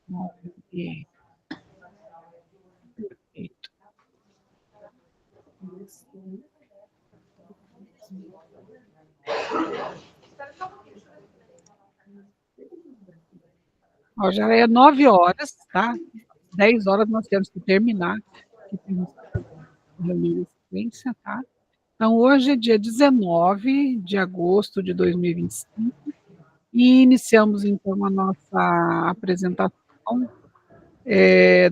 9. Perfeito. Ó, já é 9 horas, tá? 10 horas nós temos que terminar, que temos que reunir a sequência, tá? Então, hoje é dia 19 de agosto de 2025 e iniciamos, então, a nossa apresentação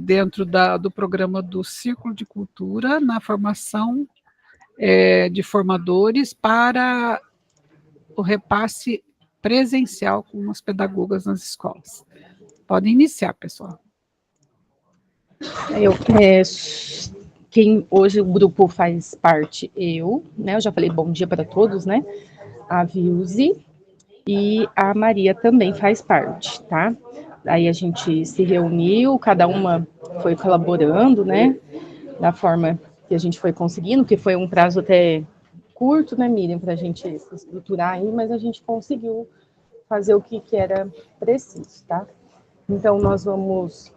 dentro do programa do Círculo de Cultura na formação de formadores para o repasse presencial com as pedagogas nas escolas. Podem iniciar, pessoal. Quem hoje o grupo faz parte, eu já falei bom dia para todos, né? A Vilze e a Maria também faz parte, tá? Aí a gente se reuniu, cada uma foi colaborando, né? Da forma que a gente foi conseguindo, que foi um prazo até curto, né, Miriam, para a gente se estruturar aí, mas a gente conseguiu fazer o que era preciso, tá? Então, nós vamos...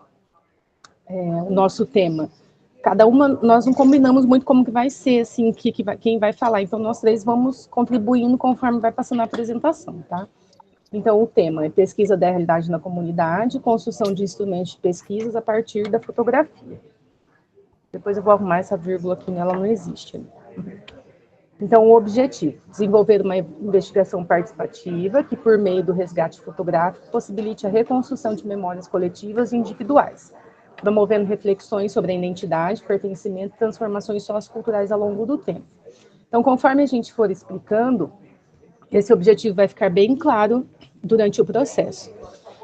o nosso tema... Cada uma, nós não combinamos muito como que vai ser, assim, quem vai falar. Então, nós três vamos contribuindo conforme vai passando a apresentação, tá? Então, o tema é pesquisa da realidade na comunidade, construção de instrumentos de pesquisas a partir da fotografia. Depois eu vou arrumar essa vírgula aqui, ela não existe. Então, o objetivo, desenvolver uma investigação participativa que, por meio do resgate fotográfico, possibilite a reconstrução de memórias coletivas e individuais, promovendo reflexões sobre a identidade, pertencimento e transformações socioculturais ao longo do tempo. Então, conforme a gente for explicando, esse objetivo vai ficar bem claro durante o processo.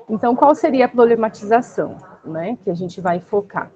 Então, qual seria a problematização, né, que a gente vai focar?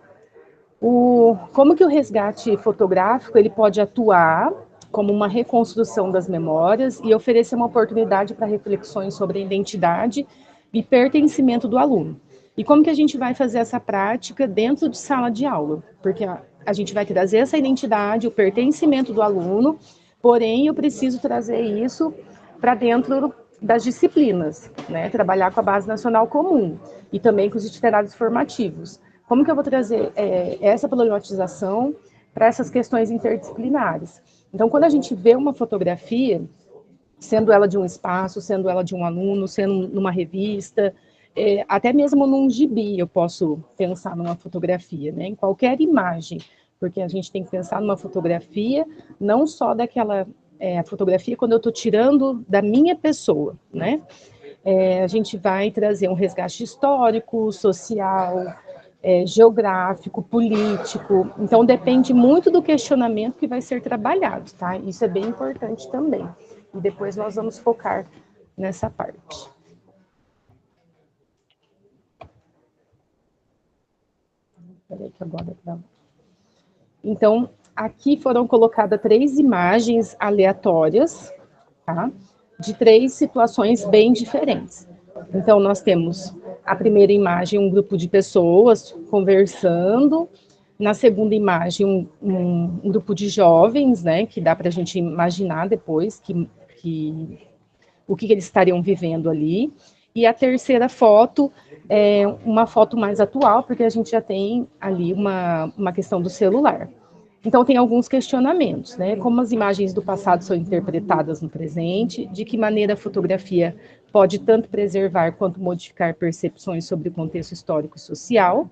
Como que o resgate fotográfico ele pode atuar como uma reconstrução das memórias e oferecer uma oportunidade para reflexões sobre a identidade e pertencimento do aluno. E como que a gente vai fazer essa prática dentro de sala de aula? Porque a gente vai trazer essa identidade, o pertencimento do aluno, porém eu preciso trazer isso para dentro das disciplinas, né? Trabalhar com a base nacional comum e também com os itinerários formativos. Como que eu vou trazer essa problematização para essas questões interdisciplinares? Então, quando a gente vê uma fotografia, sendo ela de um espaço, sendo ela de um aluno, sendo numa revista, até mesmo num gibi eu posso pensar numa fotografia, né? Em qualquer imagem, porque a gente tem que pensar numa fotografia, não só daquela fotografia quando eu estou tirando da minha pessoa, né? A gente vai trazer um resgate histórico, social, geográfico, político. Então, depende muito do questionamento que vai ser trabalhado, tá? Isso é bem importante também. E depois nós vamos focar nessa parte. Peraí que agora... Então, aqui foram colocadas 3 imagens aleatórias, tá? De 3 situações bem diferentes. Então, nós temos a primeira imagem, um grupo de pessoas conversando. Na segunda imagem, um grupo de jovens, né, que dá para a gente imaginar depois o que eles estariam vivendo ali. E a terceira foto é uma foto mais atual, porque a gente já tem ali uma questão do celular. Então, tem alguns questionamentos, né? Como as imagens do passado são interpretadas no presente, de que maneira a fotografia pode tanto preservar quanto modificar percepções sobre o contexto histórico e social.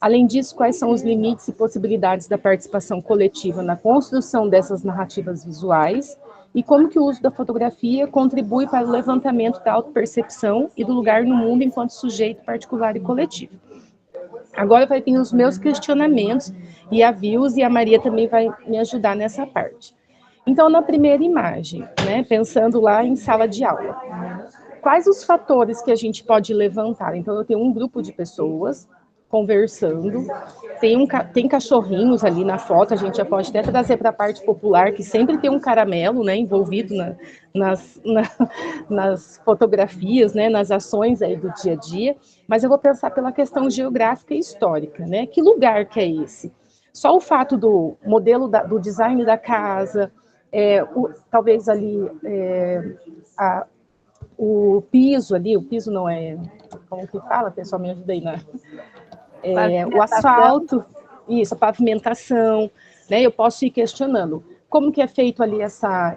Além disso, quais são os limites e possibilidades da participação coletiva na construção dessas narrativas visuais e como que o uso da fotografia contribui para o levantamento da autopercepção e do lugar no mundo enquanto sujeito particular e coletivo. Agora vai vir os meus questionamentos e a Vils e a Maria também vai me ajudar nessa parte. Então, na primeira imagem, né, pensando lá em sala de aula, quais os fatores que a gente pode levantar? Então, eu tenho um grupo de pessoas conversando, tem cachorrinhos ali na foto, a gente já pode até trazer para a parte popular, que sempre tem um caramelo, né, envolvido nas fotografias, né, nas ações aí do dia a dia, mas eu vou pensar pela questão geográfica e histórica, né, que lugar que é esse? Só o fato do modelo do design da casa, talvez ali o piso ali, o piso não é, como que fala? Pessoal, me ajuda aí, né? O asfalto, isso, a pavimentação, né? Eu posso ir questionando como que é feito ali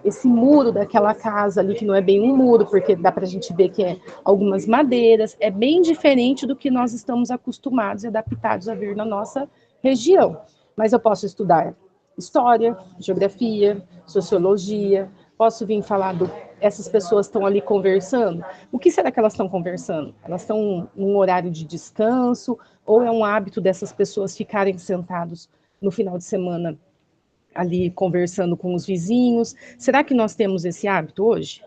esse muro daquela casa ali, que não é bem um muro, porque dá para a gente ver que é algumas madeiras, é bem diferente do que nós estamos acostumados e adaptados a vir na nossa região. Mas eu posso estudar história, geografia, sociologia, posso vir falar essas pessoas estão ali conversando. O que será que elas estão conversando? Elas estão num horário de descanso ou é um hábito dessas pessoas ficarem sentados no final de semana ali conversando com os vizinhos? Será que nós temos esse hábito hoje?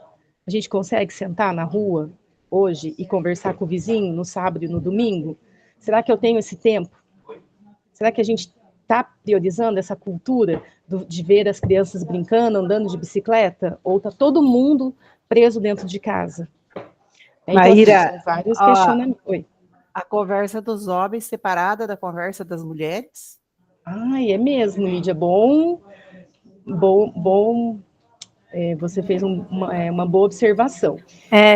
A gente consegue sentar na rua hoje e conversar com o vizinho no sábado e no domingo? Será que eu tenho esse tempo? Será que a gente está priorizando essa cultura de ver as crianças brincando, andando de bicicleta? Ou está todo mundo preso dentro de casa? Então, Maíra, assim, são vários questionamentos. Oi. A conversa dos homens separada da conversa das mulheres? É mesmo, Lídia. Bom. Você fez uma boa observação.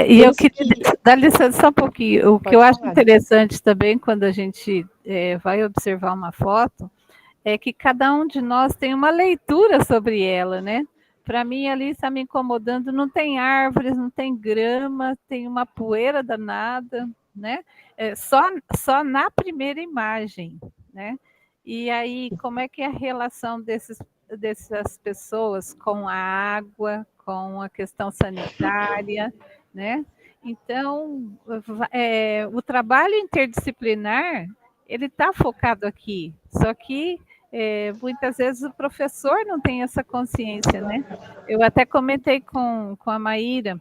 E eu queria dar licença só um pouquinho. O que eu acho interessante também, quando a gente vai observar uma foto, é que cada um de nós tem uma leitura sobre ela, né? Para mim, ali está me incomodando, não tem árvores, não tem grama, tem uma poeira danada, né? Só na primeira imagem, né? E aí, como é que é a relação dessas pessoas com a água, com a questão sanitária, né? Então, o trabalho interdisciplinar, ele está focado aqui, só que muitas vezes o professor não tem essa consciência, né? Eu até comentei com a Maíra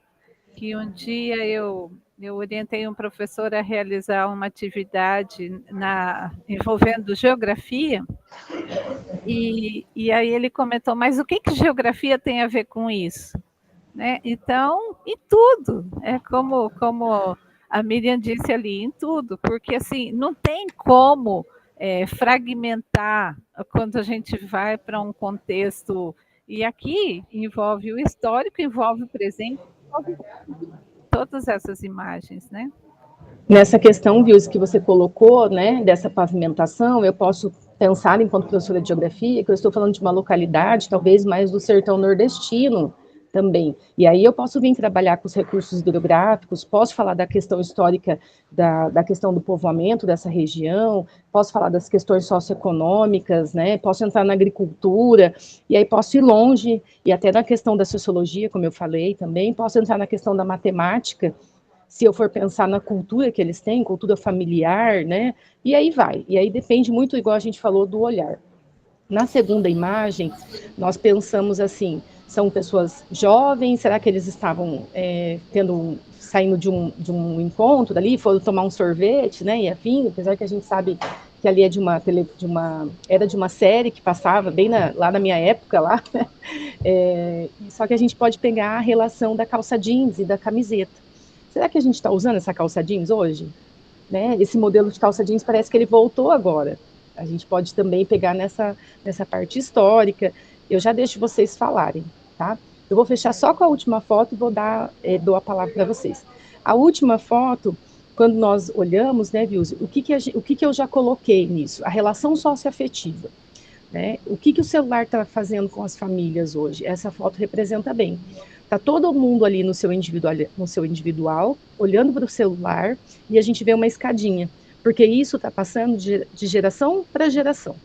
que um dia eu orientei um professor a realizar uma atividade envolvendo geografia, e aí ele comentou, mas o que geografia tem a ver com isso? Né? Então, em tudo, como a Miriam disse ali, em tudo, porque assim, não tem como fragmentar quando a gente vai para um contexto, e aqui envolve o histórico, envolve o presente, envolve todas essas imagens, né? Nessa questão, Vilse, que você colocou, né, dessa pavimentação, eu posso pensar, enquanto professora de geografia, que eu estou falando de uma localidade, talvez mais do sertão nordestino também. E aí eu posso vir trabalhar com os recursos hidrográficos, posso falar da questão histórica, da questão do povoamento dessa região, posso falar das questões socioeconômicas, né, posso entrar na agricultura, e aí posso ir longe, e até na questão da sociologia, como eu falei também, posso entrar na questão da matemática, se eu for pensar na cultura que eles têm, cultura familiar, né? E aí vai. E aí depende muito, igual a gente falou, do olhar. Na segunda imagem, nós pensamos assim, são pessoas jovens, será que eles estavam saindo de um encontro dali, foram tomar um sorvete, né, e afim, apesar que a gente sabe que ali era de uma série que passava bem lá na minha época, lá, né? Só que a gente pode pegar a relação da calça jeans e da camiseta. Será que a gente está usando essa calça jeans hoje? Né? Esse modelo de calça jeans parece que ele voltou agora. A gente pode também pegar nessa parte histórica. Eu já deixo vocês falarem, tá? Eu vou fechar só com a última foto e dou a palavra para vocês. A última foto, quando nós olhamos, né, Vilse, o que eu já coloquei nisso? A relação socioafetiva. Né? O que o celular está fazendo com as famílias hoje? Essa foto representa bem. Está todo mundo ali no seu individual, olhando para o celular, e a gente vê uma escadinha, porque isso está passando de geração para geração.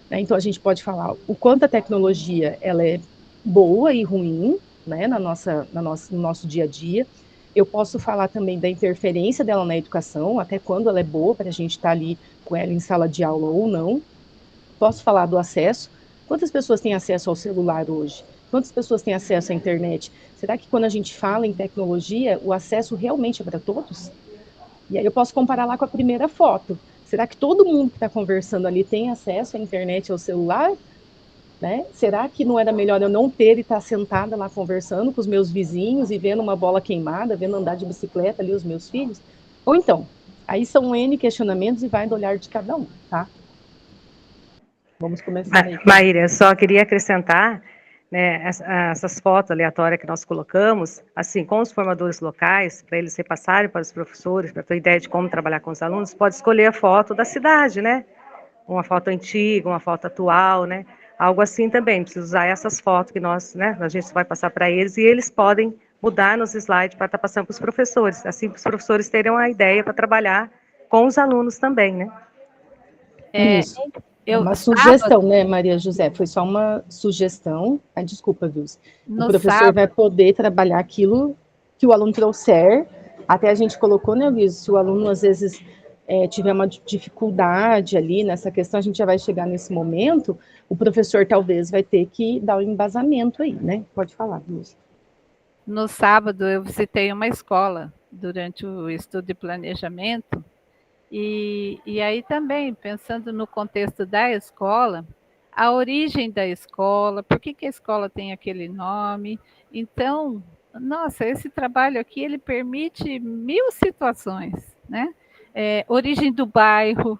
Né? Então, a gente pode falar o quanto a tecnologia ela é boa e ruim, né, no nosso dia a dia. Eu posso falar também da interferência dela na educação, até quando ela é boa para a gente estar ali com ela em sala de aula ou não. Posso falar do acesso. Quantas pessoas têm acesso ao celular hoje? Quantas pessoas têm acesso à internet? Será que quando a gente fala em tecnologia, o acesso realmente é para todos? E aí eu posso comparar lá com a primeira foto. Será que todo mundo que está conversando ali tem acesso à internet e ao celular? Né? Será que não era melhor eu não ter e estar sentada lá conversando com os meus vizinhos e vendo uma bola queimada, vendo andar de bicicleta ali os meus filhos? Ou então, aí são N questionamentos e vai do olhar de cada um, tá? Vamos começar aí. Maíra, eu só queria acrescentar né, essas fotos aleatórias que nós colocamos, assim, com os formadores locais, para eles repassarem para os professores, para ter ideia de como trabalhar com os alunos, pode escolher a foto da cidade, né? Uma foto antiga, uma foto atual, né? Algo assim também, precisa usar essas fotos que nós, né, a gente vai passar para eles e eles podem mudar nos slides para estar passando para os professores, assim, para os professores terem uma ideia para trabalhar com os alunos também, né? Isso. Uma sugestão, né, Maria José? Foi só uma sugestão. Desculpa, Vilse. O professor vai poder trabalhar aquilo que o aluno trouxer. Até a gente colocou, né, Vilse? Se o aluno, às vezes, tiver uma dificuldade ali nessa questão, a gente já vai chegar nesse momento, o professor talvez vai ter que dar um embasamento aí, né? Pode falar, Vilse. No sábado, eu visitei uma escola durante o estudo de planejamento. E aí também, pensando no contexto da escola, a origem da escola, por que a escola tem aquele nome. Então, nossa, esse trabalho aqui, ele permite 1000 situações, né? Origem do bairro,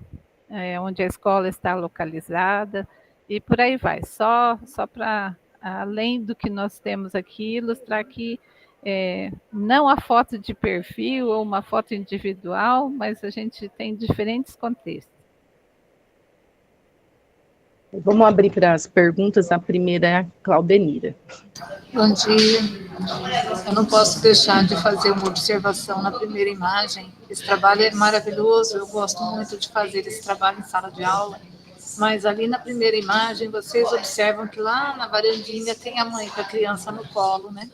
onde a escola está localizada, e por aí vai. Só para, além do que nós temos aqui, ilustrar que não a foto de perfil ou uma foto individual, mas a gente tem diferentes contextos. Vamos abrir para as perguntas. A primeira é a Claudenira. Bom dia. Eu não posso deixar de fazer uma observação na primeira imagem. Esse trabalho é maravilhoso, eu gosto muito de fazer esse trabalho em sala de aula. Mas ali na primeira imagem, vocês observam que lá na varandinha tem a mãe com a criança no colo, né?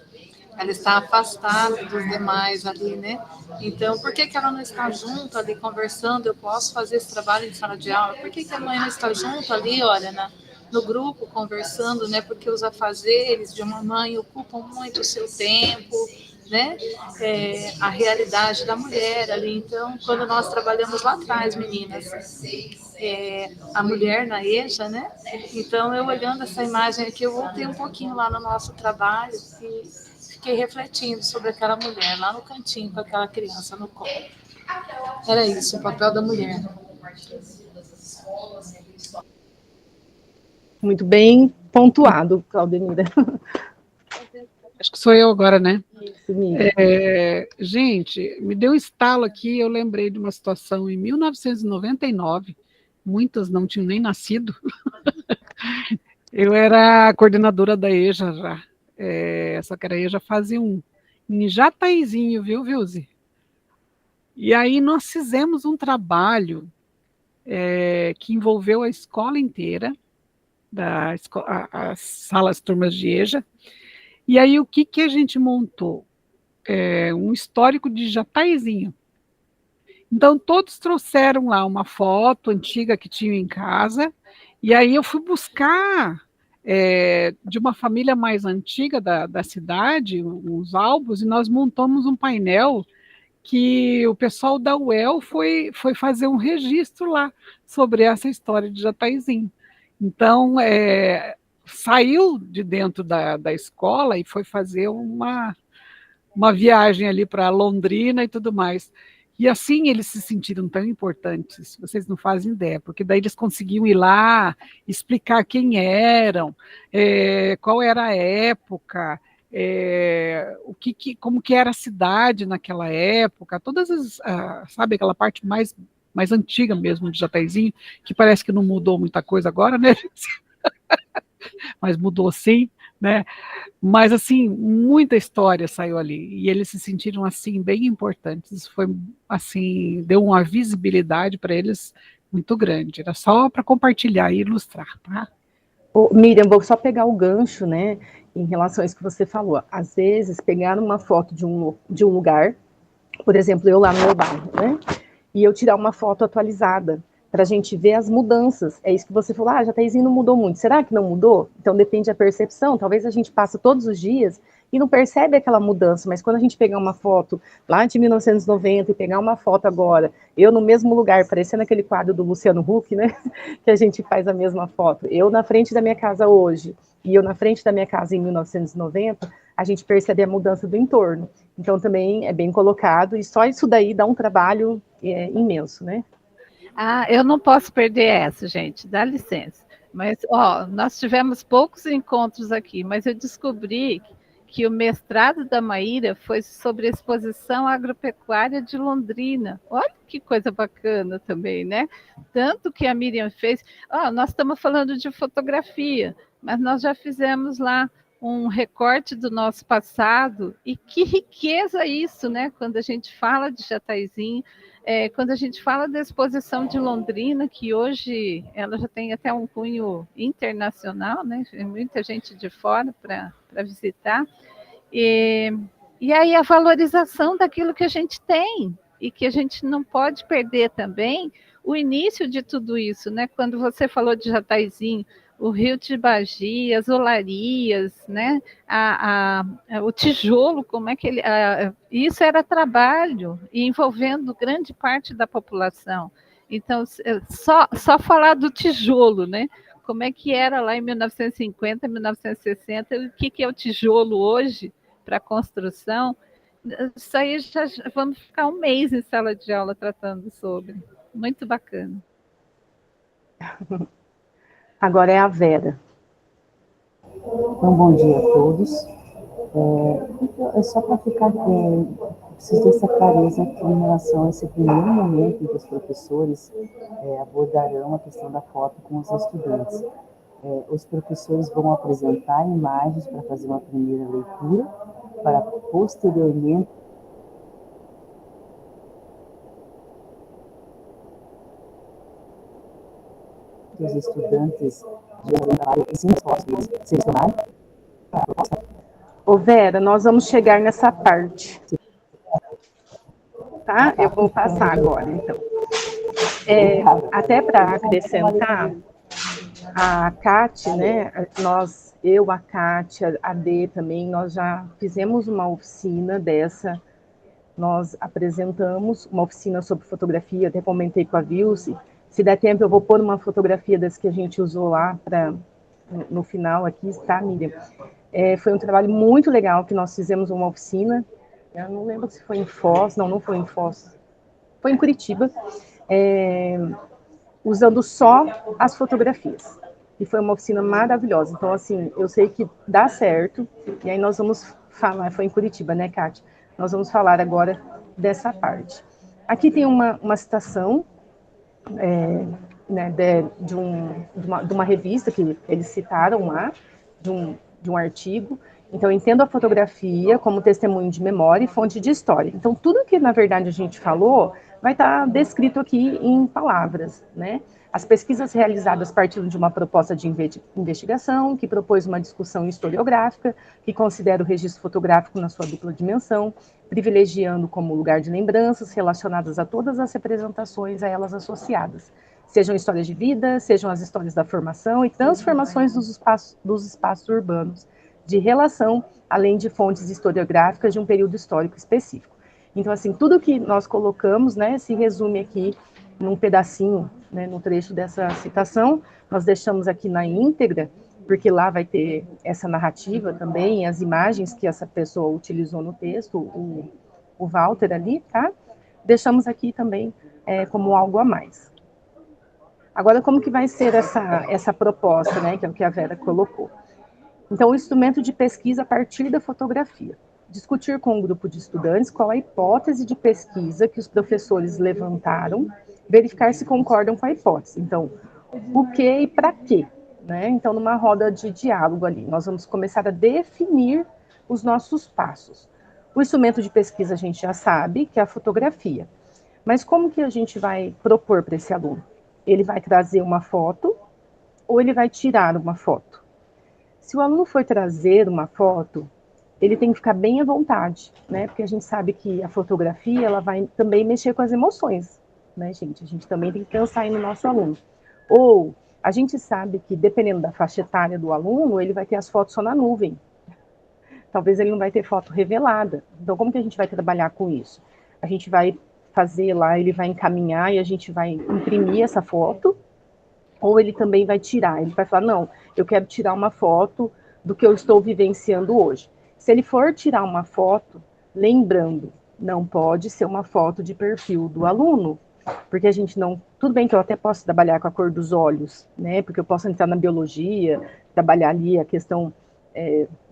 Ela está afastada dos demais ali, né? Então, por que ela não está junto ali conversando? Eu posso fazer esse trabalho em sala de aula? Por que a mãe não está junto ali, olha, no grupo, conversando, né? Porque os afazeres de uma mãe ocupam muito o seu tempo, né? A realidade da mulher ali. Então, quando nós trabalhamos lá atrás, meninas, a mulher na EJA, né? Então, eu olhando essa imagem aqui, eu voltei um pouquinho lá no nosso trabalho e fiquei refletindo sobre aquela mulher lá no cantinho com aquela criança no colo. Era isso, o papel da mulher. Muito bem pontuado, Claudenira. Acho que sou eu agora, né? Isso, gente, me deu um estalo aqui, eu lembrei de uma situação em 1999, muitas não tinham nem nascido. Eu era a coordenadora da EJA já. Só que era EJA fase 1, em Jataizinho, viu, Vilze? E aí nós fizemos um trabalho que envolveu a escola inteira, as salas, turmas de EJA, e aí o que a gente montou? Um histórico de Jataizinho. Então todos trouxeram lá uma foto antiga que tinham em casa, e aí eu fui buscar de uma família mais antiga da cidade, uns álbuns, e nós montamos um painel que o pessoal da UEL foi fazer um registro lá sobre essa história de Jataizinho. Então, saiu de dentro da escola e foi fazer uma viagem ali para Londrina e tudo mais. E assim eles se sentiram tão importantes, vocês não fazem ideia, porque daí eles conseguiam ir lá, explicar quem eram, qual era a época, como que era a cidade naquela época, todas sabe, aquela parte mais antiga mesmo de Jataizinho, que parece que não mudou muita coisa agora, né? Mas mudou sim, né? Mas, assim, muita história saiu ali, e eles se sentiram, assim, bem importantes, foi, assim, deu uma visibilidade para eles muito grande, era só para compartilhar e ilustrar, tá? Miriam, vou só pegar o gancho, né, em relação a isso que você falou. Às vezes, pegar uma foto de um lugar, por exemplo, eu lá no meu bairro, né, e eu tirar uma foto atualizada, para a gente ver as mudanças. É isso que você falou, Jataizinho não mudou muito. Será que não mudou? Então depende da percepção. Talvez a gente passe todos os dias e não percebe aquela mudança, mas quando a gente pegar uma foto lá de 1990 e pegar uma foto agora, eu no mesmo lugar, parecendo aquele quadro do Luciano Huck, né, que a gente faz a mesma foto, eu na frente da minha casa hoje e eu na frente da minha casa em 1990, a gente percebe a mudança do entorno. Então também é bem colocado e só isso daí dá um trabalho imenso, né? Eu não posso perder essa, gente, dá licença. Mas, ó, nós tivemos poucos encontros aqui, mas eu descobri que o mestrado da Maíra foi sobre a exposição agropecuária de Londrina. Olha que coisa bacana também, né? Tanto que a Miriam fez. Ó, nós estamos falando de fotografia, mas nós já fizemos lá um recorte do nosso passado, e que riqueza isso, né? Quando a gente fala de Jataizinho, quando a gente fala da exposição de Londrina, que hoje ela já tem até um cunho internacional, né? Tem muita gente de fora para visitar. E aí a valorização daquilo que a gente tem e que a gente não pode perder também o início de tudo isso, né? Quando você falou de Jataizinho, o Rio de Bagi, as olarias, né? O tijolo, como é que ele... isso era trabalho, e envolvendo grande parte da população. Então, só falar do tijolo, né? Como é que era lá em 1950, 1960, o que é o tijolo hoje para construção? Isso aí já vamos ficar um mês em sala de aula tratando sobre. Muito bacana. Agora é a Vera. Então, bom dia a todos. É só para ficar, preciso ter essa clareza aqui em relação a esse primeiro momento em que os professores abordarão a questão da foto com os estudantes. Os professores vão apresentar imagens para fazer uma primeira leitura, para posteriormente os estudantes selecionarem a proposta. Ô Vera, nós vamos chegar nessa parte. Tá? Eu vou passar agora, então. Até para acrescentar, a Kátia, né? Eu, a Kátia, a Dê também, nós já fizemos uma oficina dessa. Nós apresentamos uma oficina sobre fotografia, até comentei com a Vilse. Se der tempo, eu vou pôr uma fotografia das que a gente usou lá no final aqui, tá, Miriam? Foi um trabalho muito legal que nós fizemos uma oficina. Eu não lembro se foi em Foz, não foi em Foz. Foi em Curitiba, usando só as fotografias. E foi uma oficina maravilhosa. Então, assim, eu sei que dá certo. E aí nós vamos falar, foi em Curitiba, né, Kátia? Nós vamos falar agora dessa parte. Aqui tem uma citação né, de uma revista que eles citaram lá, de um artigo. Então, eu entendo a fotografia como testemunho de memória e fonte de história. Então, tudo que, na verdade, a gente falou vai estar descrito aqui em palavras, né? As pesquisas realizadas partiram de uma proposta de investigação que propôs uma discussão historiográfica, que considera o registro fotográfico na sua dupla dimensão, privilegiando como lugar de lembranças relacionadas a todas as representações a elas associadas, sejam histórias de vida, sejam as histórias da formação e transformações dos espaços urbanos, de relação, além de fontes historiográficas de um período histórico específico. Então, assim, tudo que nós colocamos, né, se resume aqui num pedacinho, né, no trecho dessa citação. Nós deixamos aqui na íntegra, porque lá vai ter essa narrativa também, as imagens que essa pessoa utilizou no texto, o Walter ali, tá? Deixamos aqui também como algo a mais. Agora, como que vai ser essa proposta, né, que é o que a Vera colocou? Então, o instrumento de pesquisa a partir da fotografia. Discutir com um grupo de estudantes qual a hipótese de pesquisa que os professores levantaram, verificar se concordam com a hipótese. Então, o que e para quê? Né? Então, numa roda de diálogo ali, nós vamos começar a definir os nossos passos. O instrumento de pesquisa a gente já sabe, que é a fotografia. Mas como que a gente vai propor para esse aluno? Ele vai trazer uma foto ou ele vai tirar uma foto? Se o aluno for trazer uma foto, ele tem que ficar bem à vontade, né? Porque a gente sabe que a fotografia, ela vai também mexer com as emoções, né, gente? A gente também tem que pensar aí no nosso aluno. Ou a gente sabe que, dependendo da faixa etária do aluno, ele vai ter as fotos só na nuvem. Talvez ele não vai ter foto revelada. Então, como que a gente vai trabalhar com isso? A gente vai fazer lá, ele vai encaminhar e a gente vai imprimir essa foto, ou ele também vai tirar. Ele vai falar, não, eu quero tirar uma foto do que eu estou vivenciando hoje. Se ele for tirar uma foto, lembrando, não pode ser uma foto de perfil do aluno. Porque a gente não... Tudo bem que eu até posso trabalhar com a cor dos olhos, né? Porque eu posso entrar na biologia, trabalhar ali a questão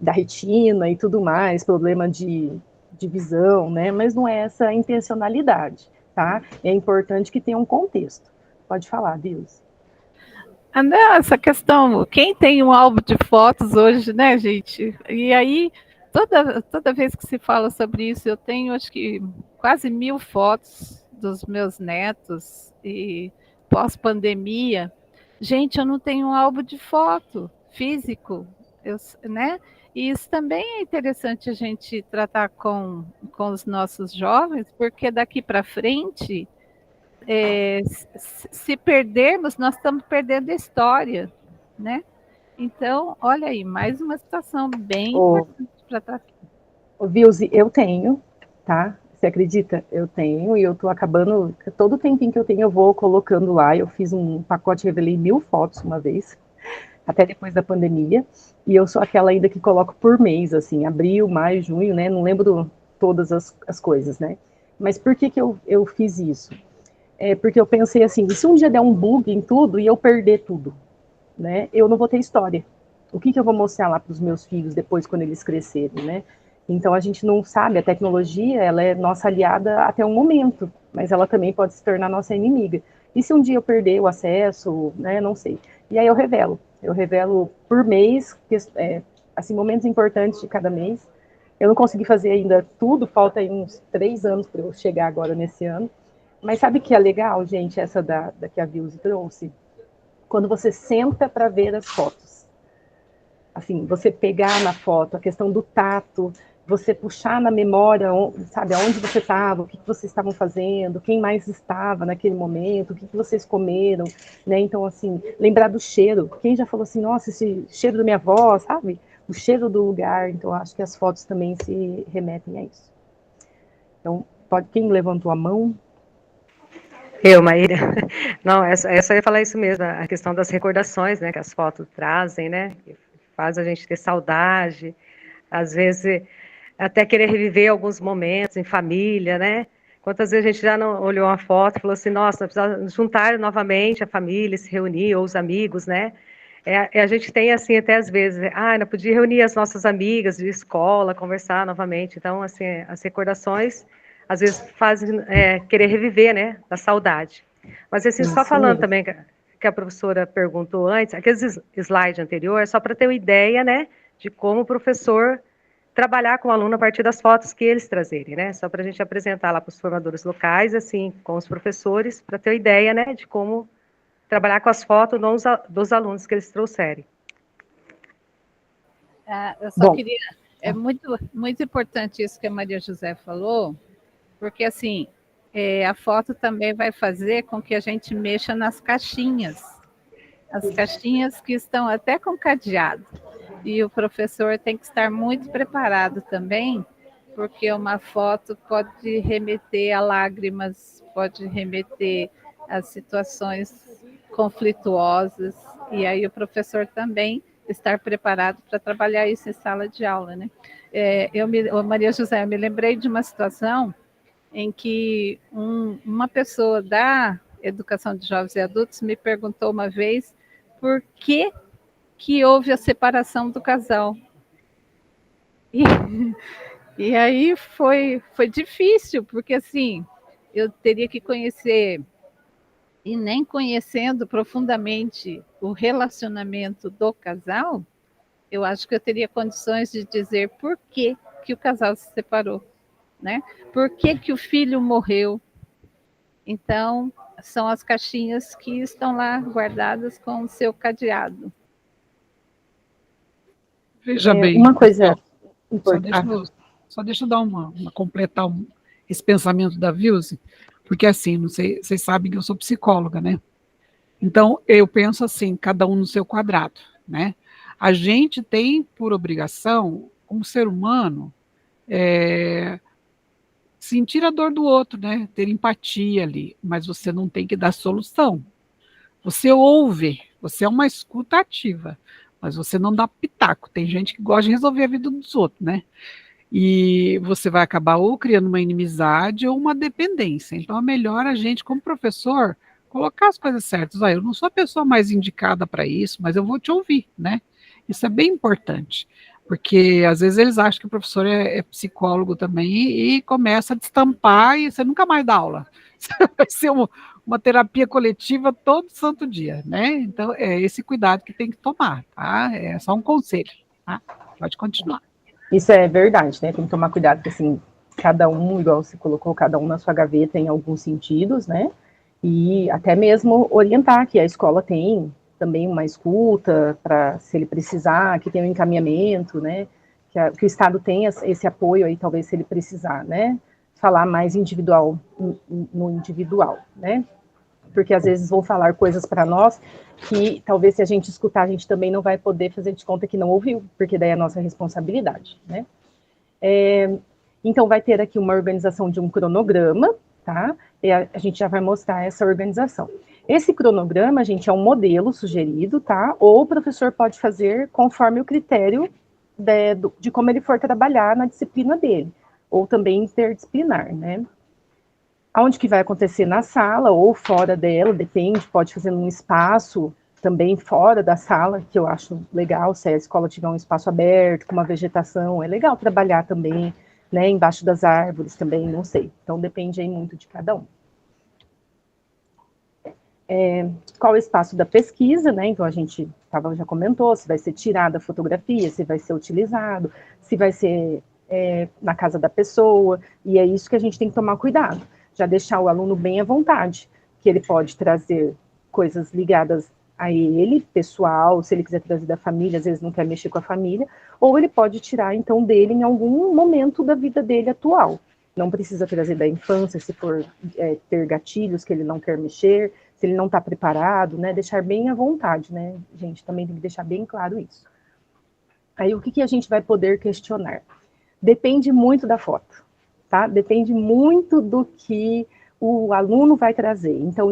da retina e tudo mais, problema de visão, né? Mas não é essa a intencionalidade, tá? É importante que tenha um contexto. Pode falar, Deus. Ah, não, essa questão, quem tem um álbum de fotos hoje, né, gente? E aí, toda vez que se fala sobre isso, eu tenho, acho que, quase 1000 fotos dos meus netos, e pós-pandemia. Gente, eu não tenho um álbum de foto físico, né? E isso também é interessante a gente tratar com os nossos jovens, porque daqui para frente se perdermos, nós estamos perdendo a história, né? Então, olha aí, mais uma situação bem importante para tratar. Vilze, eu tenho, tá? Você acredita? Eu tenho, e eu tô acabando, todo o tempinho que eu tenho, eu vou colocando lá. Eu fiz um pacote, revelei 1000 fotos uma vez, até depois da pandemia, e eu sou aquela ainda que coloco por mês, assim, abril, maio, junho, né? Não lembro todas as coisas, né? Mas por que eu fiz isso? Porque eu pensei assim, se um dia der um bug em tudo e eu perder tudo, né, eu não vou ter história. O que eu vou mostrar lá para os meus filhos depois, quando eles crescerem, né? Então, a gente não sabe, a tecnologia, ela é nossa aliada até um momento, mas ela também pode se tornar nossa inimiga. E se um dia eu perder o acesso, né, não sei. E aí eu revelo por mês, assim, momentos importantes de cada mês. Eu não consegui fazer ainda tudo, falta aí uns 3 anos para eu chegar agora nesse ano. Mas sabe o que é legal, gente, essa da que a Vilze trouxe? Quando você senta para ver as fotos. Assim, você pegar na foto, a questão do tato, você puxar na memória, sabe, aonde você estava, o que vocês estavam fazendo, quem mais estava naquele momento, o que vocês comeram, né? Então, assim, lembrar do cheiro. Quem já falou assim, nossa, esse cheiro da minha avó, sabe? O cheiro do lugar. Então, acho que as fotos também se remetem a isso. Então, quem levantou a mão? Eu, Maíra. Não, essa eu ia falar isso mesmo, a questão das recordações, né, que as fotos trazem, né, que faz a gente ter saudade, às vezes até querer reviver alguns momentos em família, né? Quantas vezes a gente já não olhou uma foto e falou assim, nossa, precisa juntar novamente a família, se reunir, ou os amigos, né? A gente tem, assim, até às vezes, não podia reunir as nossas amigas de escola, conversar novamente. Então, assim, as recordações às vezes fazem querer reviver, né, da saudade. Mas, assim, só falando também que a professora perguntou antes, aqueles slide anterior, é só para ter uma ideia, né, de como o professor trabalhar com o aluno a partir das fotos que eles trazerem, né, só para a gente apresentar lá para os formadores locais, assim, com os professores, para ter uma ideia, né, de como trabalhar com as fotos dos alunos que eles trouxerem. Eu só queria... É muito, muito importante isso que a Maria José falou, porque, assim, a foto também vai fazer com que a gente mexa nas caixinhas. As caixinhas que estão até com cadeado. E o professor tem que estar muito preparado também, porque uma foto pode remeter a lágrimas, pode remeter a situações conflituosas, e aí o professor também estar preparado para trabalhar isso em sala de aula, né? Maria José, eu me lembrei de uma situação em que uma pessoa da educação de jovens e adultos me perguntou uma vez por que houve a separação do casal. E aí foi difícil, porque assim, eu teria que conhecer, e nem conhecendo profundamente o relacionamento do casal, eu acho que eu teria condições de dizer por que o casal se separou, né? Por que o filho morreu? Então, são as caixinhas que estão lá guardadas com o seu cadeado. Veja bem. Uma coisa importante. Só deixa eu dar completar esse pensamento da Vilze, porque assim, não sei, vocês sabem que eu sou psicóloga, né? Então, eu penso assim, cada um no seu quadrado, né? A gente tem por obrigação, como ser humano, sentir a dor do outro, né? Ter empatia ali, mas você não tem que dar solução. Você ouve, você é uma escuta ativa, mas você não dá pitaco. Tem gente que gosta de resolver a vida dos outros, né? E você vai acabar ou criando uma inimizade ou uma dependência. Então, é melhor a gente, como professor, colocar as coisas certas. Olha, eu não sou a pessoa mais indicada para isso, mas eu vou te ouvir, né? Isso é bem importante, porque às vezes eles acham que o professor é psicólogo também e começa a destampar e você nunca mais dá aula. Vai ser uma terapia coletiva todo santo dia, né? Então, é esse cuidado que tem que tomar, tá? É só um conselho, tá? Pode continuar. Isso é verdade, né? Tem que tomar cuidado, porque assim, cada um, igual você colocou, cada um na sua gaveta em alguns sentidos, né? E até mesmo orientar que a escola tem também uma escuta para, se ele precisar, que tem um encaminhamento, né? Que o Estado tenha esse apoio aí, talvez, se ele precisar, né? Falar mais individual, no individual, né? Porque às vezes vão falar coisas para nós que talvez se a gente escutar, a gente também não vai poder fazer de conta que não ouviu, porque daí é a nossa responsabilidade, né? Então vai ter aqui uma organização de um cronograma, tá? E a gente já vai mostrar essa organização. Esse cronograma, gente, é um modelo sugerido, tá? Ou o professor pode fazer conforme o critério de como ele for trabalhar na disciplina dele, ou também interdisciplinar, né? Aonde que vai acontecer? Na sala ou fora dela, depende, pode fazer num espaço também fora da sala, que eu acho legal, se a escola tiver um espaço aberto, com uma vegetação, é legal trabalhar também, né, embaixo das árvores também, não sei. Então, depende aí muito de cada um. Qual é o espaço da pesquisa, né? Então, a gente já comentou, se vai ser tirada a fotografia, se vai ser utilizado, se vai ser na casa da pessoa, e é isso que a gente tem que tomar cuidado. Já deixar o aluno bem à vontade, que ele pode trazer coisas ligadas a ele, pessoal, se ele quiser trazer da família, às vezes não quer mexer com a família, ou ele pode tirar, então, dele em algum momento da vida dele atual. Não precisa trazer da infância, se for ter gatilhos que ele não quer mexer, se ele não está preparado, né, deixar bem à vontade, né, gente, também tem que deixar bem claro isso. Aí, o que a gente vai poder questionar? Depende muito da foto, tá? Depende muito do que o aluno vai trazer. Então,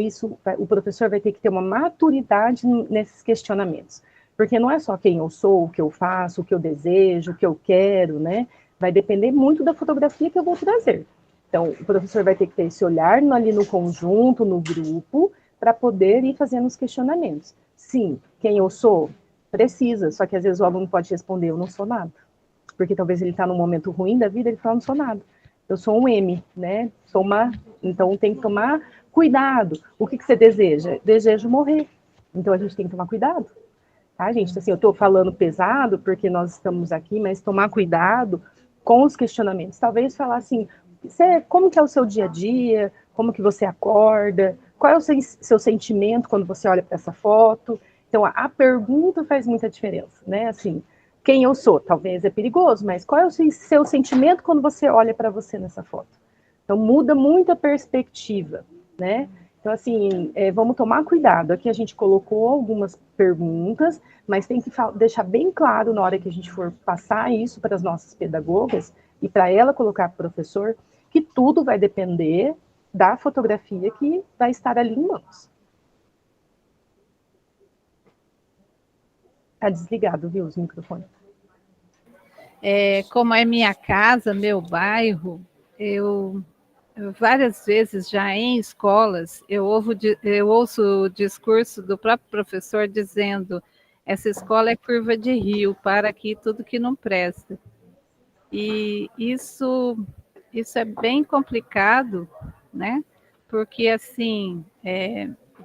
o professor vai ter que ter uma maturidade nesses questionamentos. Porque não é só quem eu sou, o que eu faço, o que eu desejo, o que eu quero, né? Vai depender muito da fotografia que eu vou trazer. Então, o professor vai ter que ter esse olhar ali no conjunto, no grupo, para poder ir fazendo os questionamentos. Sim, quem eu sou? Precisa, só que às vezes o aluno pode responder, eu não sou nada. Porque talvez ele está num momento ruim da vida, ele fala, não sou nada. Eu sou um M, né? Então tem que tomar cuidado. O que você deseja? Desejo morrer. Então a gente tem que tomar cuidado. Tá, gente? Assim, eu estou falando pesado porque nós estamos aqui, mas tomar cuidado com os questionamentos. Talvez falar assim, como que é o seu dia a dia? Como que você acorda? Qual é o seu sentimento quando você olha para essa foto? Então a pergunta faz muita diferença, né? Assim, quem eu sou, talvez é perigoso, mas qual é o seu sentimento quando você olha para você nessa foto? Então, muda muito a perspectiva, né? Então, assim, vamos tomar cuidado. Aqui a gente colocou algumas perguntas, mas tem que deixar bem claro na hora que a gente for passar isso para as nossas pedagogas e para ela colocar para o professor, que tudo vai depender da fotografia que vai estar ali em mãos. Está desligado, viu, os microfones? Como é minha casa, meu bairro, eu várias vezes já em escolas, eu ouço o discurso do próprio professor dizendo essa escola é curva de rio, para aqui tudo que não presta. E isso é bem complicado, né? Porque, assim,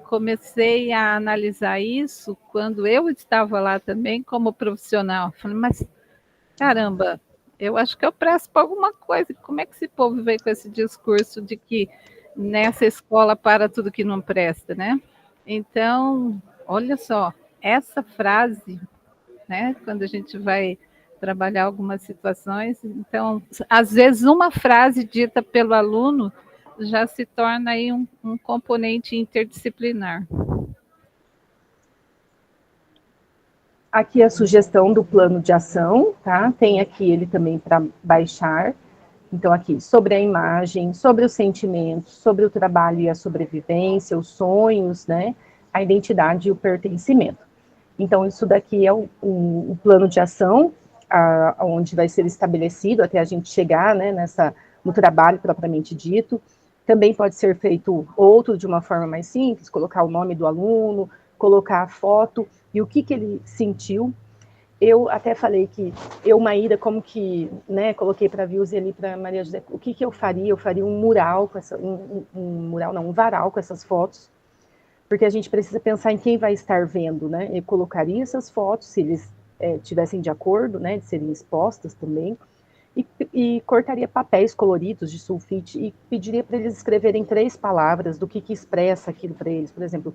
comecei a analisar isso quando eu estava lá também como profissional. Falei, mas, caramba, eu acho que eu presto para alguma coisa. Como é que esse povo veio com esse discurso de que nessa escola para tudo que não presta, né? Então, olha só, essa frase, né? Quando a gente vai trabalhar algumas situações, então, às vezes uma frase dita pelo aluno já se torna aí um componente interdisciplinar. Aqui a sugestão do plano de ação, tá? Tem aqui ele também para baixar. Então, aqui, sobre a imagem, sobre os sentimentos, sobre o trabalho e a sobrevivência, os sonhos, né? A identidade e o pertencimento. Então, isso daqui é o plano de ação. onde vai ser estabelecido até a gente chegar, né, no trabalho propriamente dito. Também pode ser feito outro de uma forma mais simples, colocar o nome do aluno, colocar a foto e o que ele sentiu. Eu até falei que Maíra, como que, né, coloquei para a Vilze ali, para Maria José, o que eu faria? Eu faria um mural, um varal com essas fotos, porque a gente precisa pensar em quem vai estar vendo, né? Eu colocaria essas fotos, se eles tivessem de acordo, né, de serem expostas também, e cortaria papéis coloridos de sulfite e pediria para eles escreverem 3 palavras do que expressa aquilo para eles, por exemplo,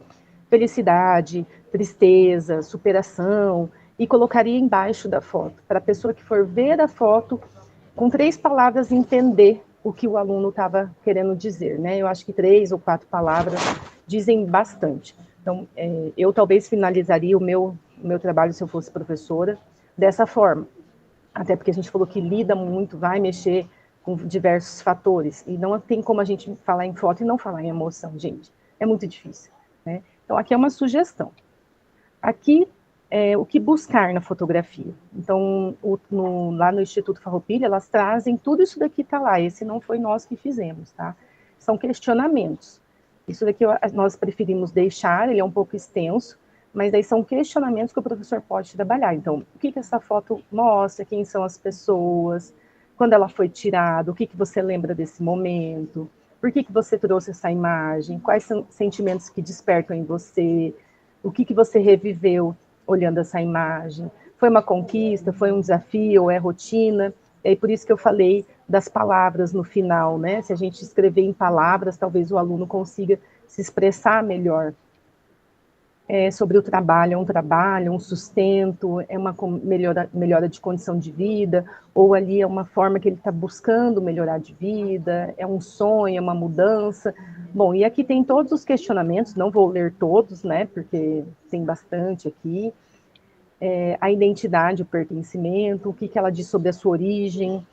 felicidade, tristeza, superação, e colocaria embaixo da foto, para a pessoa que for ver a foto, com 3 palavras, entender o que o aluno estava querendo dizer, né? Eu acho que 3 ou 4 palavras dizem bastante. Então, eu talvez finalizaria o meu trabalho, se eu fosse professora, dessa forma. Até porque a gente falou que lida muito, vai mexer com diversos fatores, e não tem como a gente falar em foto e não falar em emoção, gente. É muito difícil, né? Então, aqui é uma sugestão. Aqui, o que buscar na fotografia. Então, lá no Instituto Farroupilha, elas trazem tudo isso daqui, está lá. Esse não foi nós que fizemos, tá? São questionamentos. Isso daqui nós preferimos deixar, ele é um pouco extenso, mas daí são questionamentos que o professor pode trabalhar. Então, o que essa foto mostra, quem são as pessoas, quando ela foi tirada, o que você lembra desse momento, por que você trouxe essa imagem, quais são os sentimentos que despertam em você, o que você reviveu olhando essa imagem, foi uma conquista, foi um desafio, ou é rotina, e por isso que eu falei das palavras no final, né? Se a gente escrever em palavras, talvez o aluno consiga se expressar melhor. Sobre o trabalho, é um trabalho, um sustento, é uma melhora de condição de vida, ou ali é uma forma que ele está buscando melhorar de vida, é um sonho, é uma mudança. Bom, e aqui tem todos os questionamentos, não vou ler todos, né, porque tem bastante aqui. A identidade, o pertencimento, o que ela diz sobre a sua origem.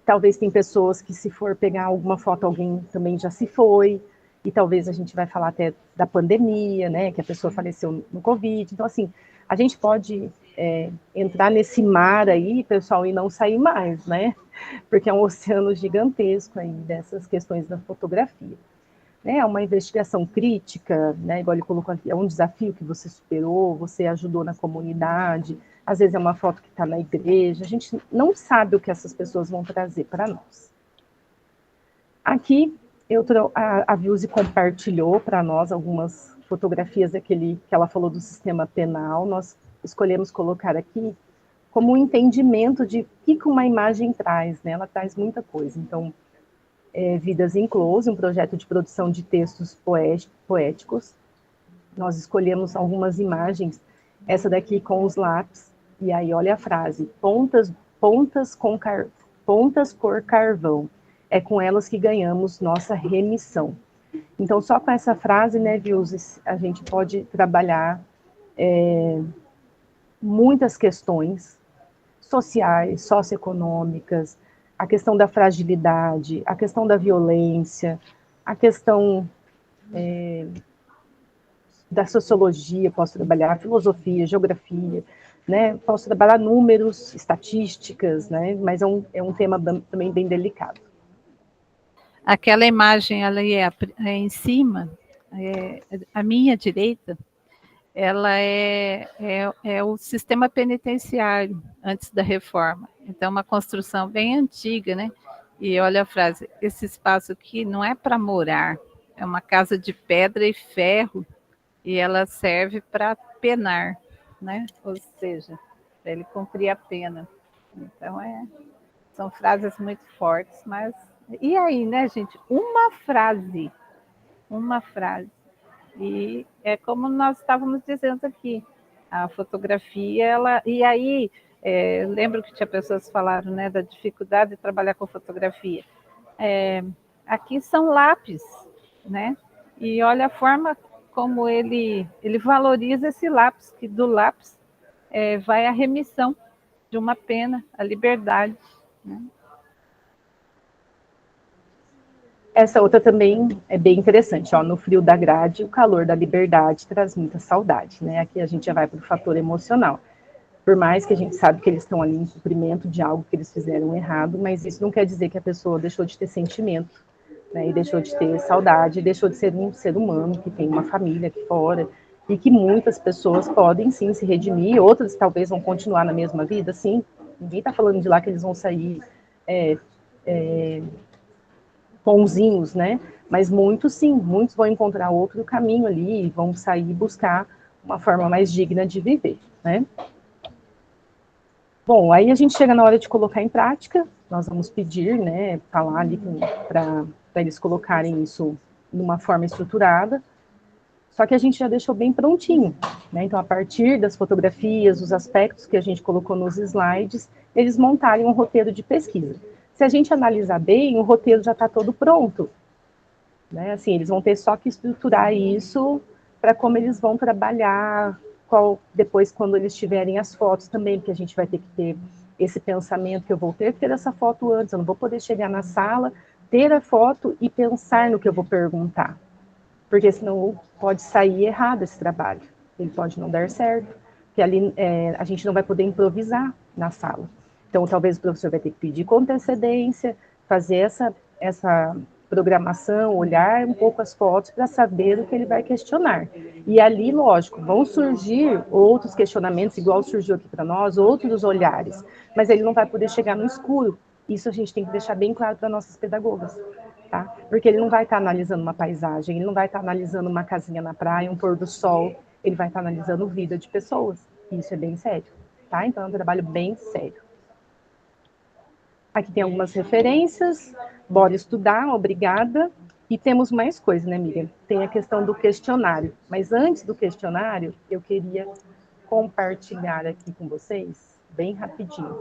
Talvez tem pessoas que, se for pegar alguma foto, alguém também já se foi, e talvez a gente vai falar até da pandemia, né, que a pessoa faleceu no Covid. Então, assim, a gente pode entrar nesse mar aí, pessoal, e não sair mais, né, porque é um oceano gigantesco aí dessas questões da fotografia. É uma investigação crítica, né, igual ele colocou aqui, é um desafio que você superou, você ajudou na comunidade, às vezes é uma foto que está na igreja, a gente não sabe o que essas pessoas vão trazer para nós. Aqui, a Vilze compartilhou para nós algumas fotografias que ela falou do sistema penal. Nós escolhemos colocar aqui como um entendimento de o que uma imagem traz, né? Ela traz muita coisa. Então, Vidas em Close, um projeto de produção de textos poéticos. Nós escolhemos algumas imagens, essa daqui com os lápis, e aí olha a frase, pontas cor carvão. É com elas que ganhamos nossa remissão. Então, só com essa frase, né, Vilze, a gente pode trabalhar muitas questões sociais, socioeconômicas, a questão da fragilidade, a questão da violência, a questão da sociologia, posso trabalhar filosofia, geografia, né, posso trabalhar números, estatísticas, né, mas é um tema também bem delicado. Aquela imagem ali em cima, a minha direita, ela é o sistema penitenciário antes da reforma. Então, uma construção bem antiga, né? E olha a frase, esse espaço aqui não é para morar, é uma casa de pedra e ferro, e ela serve para penar, né? Ou seja, para ele cumprir a pena. Então, são frases muito fortes, mas... E aí, né, gente? Uma frase. E é como nós estávamos dizendo aqui, a fotografia, ela... E aí, lembro que tinha pessoas que falaram, né, da dificuldade de trabalhar com fotografia. Aqui são lápis, né? E olha a forma como ele valoriza esse lápis, que do lápis vai a remissão de uma pena, a liberdade, né? Essa outra também é bem interessante, ó, no frio da grade, o calor da liberdade traz muita saudade, né? Aqui a gente já vai para o fator emocional. Por mais que a gente sabe que eles estão ali em cumprimento de algo que eles fizeram errado, mas isso não quer dizer que a pessoa deixou de ter sentimento, né, e deixou de ter saudade, deixou de ser um ser humano que tem uma família aqui fora, e que muitas pessoas podem sim se redimir, outras talvez vão continuar na mesma vida, sim. Ninguém está falando de lá que eles vão sair bonzinhos, né? Mas muitos sim, muitos vão encontrar outro caminho ali e vão sair e buscar uma forma mais digna de viver, né? Bom, aí a gente chega na hora de colocar em prática, nós vamos pedir, né, falar ali para eles colocarem isso numa forma estruturada, só que a gente já deixou bem prontinho, né? Então, a partir das fotografias, os aspectos que a gente colocou nos slides, eles montarem um roteiro de pesquisa. Se a gente analisar bem, o roteiro já está todo pronto, né? Assim, eles vão ter só que estruturar isso para como eles vão trabalhar, depois quando eles tiverem as fotos também, porque a gente vai ter que ter esse pensamento que eu vou ter que ter essa foto antes, eu não vou poder chegar na sala, ter a foto e pensar no que eu vou perguntar, porque senão pode sair errado esse trabalho, ele pode não dar certo, porque ali a gente não vai poder improvisar na sala. Então, talvez o professor vai ter que pedir com antecedência, fazer essa programação, olhar um pouco as fotos para saber o que ele vai questionar. E ali, lógico, vão surgir outros questionamentos, igual surgiu aqui para nós, outros olhares, mas ele não vai poder chegar no escuro. Isso a gente tem que deixar bem claro para nossas pedagogas, tá? Porque ele não vai estar analisando uma paisagem, ele não vai estar analisando uma casinha na praia, um pôr do sol, ele vai estar analisando vida de pessoas. Isso é bem sério, tá? Então é um trabalho bem sério. Aqui tem algumas referências, bora estudar, obrigada. E temos mais coisa, né, Miriam? Tem a questão do questionário. Mas antes do questionário, eu queria compartilhar aqui com vocês, bem rapidinho,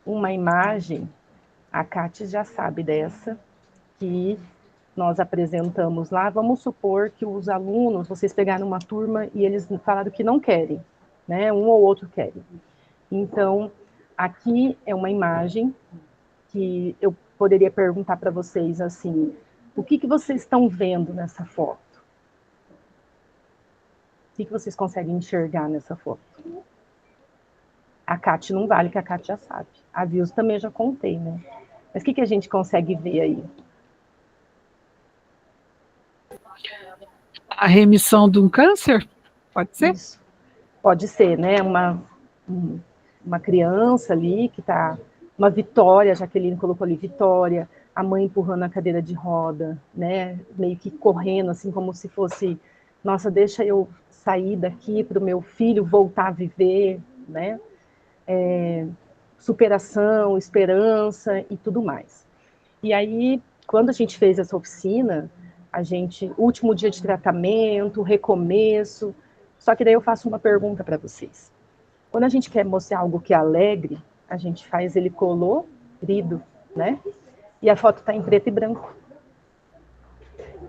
uma imagem, a Cátia já sabe dessa, que nós apresentamos lá. Vamos supor que os alunos, vocês pegaram uma turma e eles falaram que não querem, né? Um ou outro querem. Então, aqui é uma imagem que eu poderia perguntar para vocês assim, o que vocês estão vendo nessa foto? O que vocês conseguem enxergar nessa foto? A Cátia não vale, que a Cátia já sabe. A Vilso também eu já contei, né? Mas o que a gente consegue ver aí? A remissão de um câncer? Pode ser? Isso. Pode ser, né? Uma criança ali que está... Uma Vitória, a Jaqueline colocou ali Vitória, a mãe empurrando a cadeira de roda, né? Meio que correndo, assim, como se fosse... Nossa, deixa eu sair daqui para o meu filho voltar a viver, né? Superação, esperança e tudo mais. E aí, quando a gente fez essa oficina, último dia de tratamento, recomeço, só que daí eu faço uma pergunta para vocês. Quando a gente quer mostrar algo que é alegre, a gente faz ele colorido, né? E a foto está em preto e branco.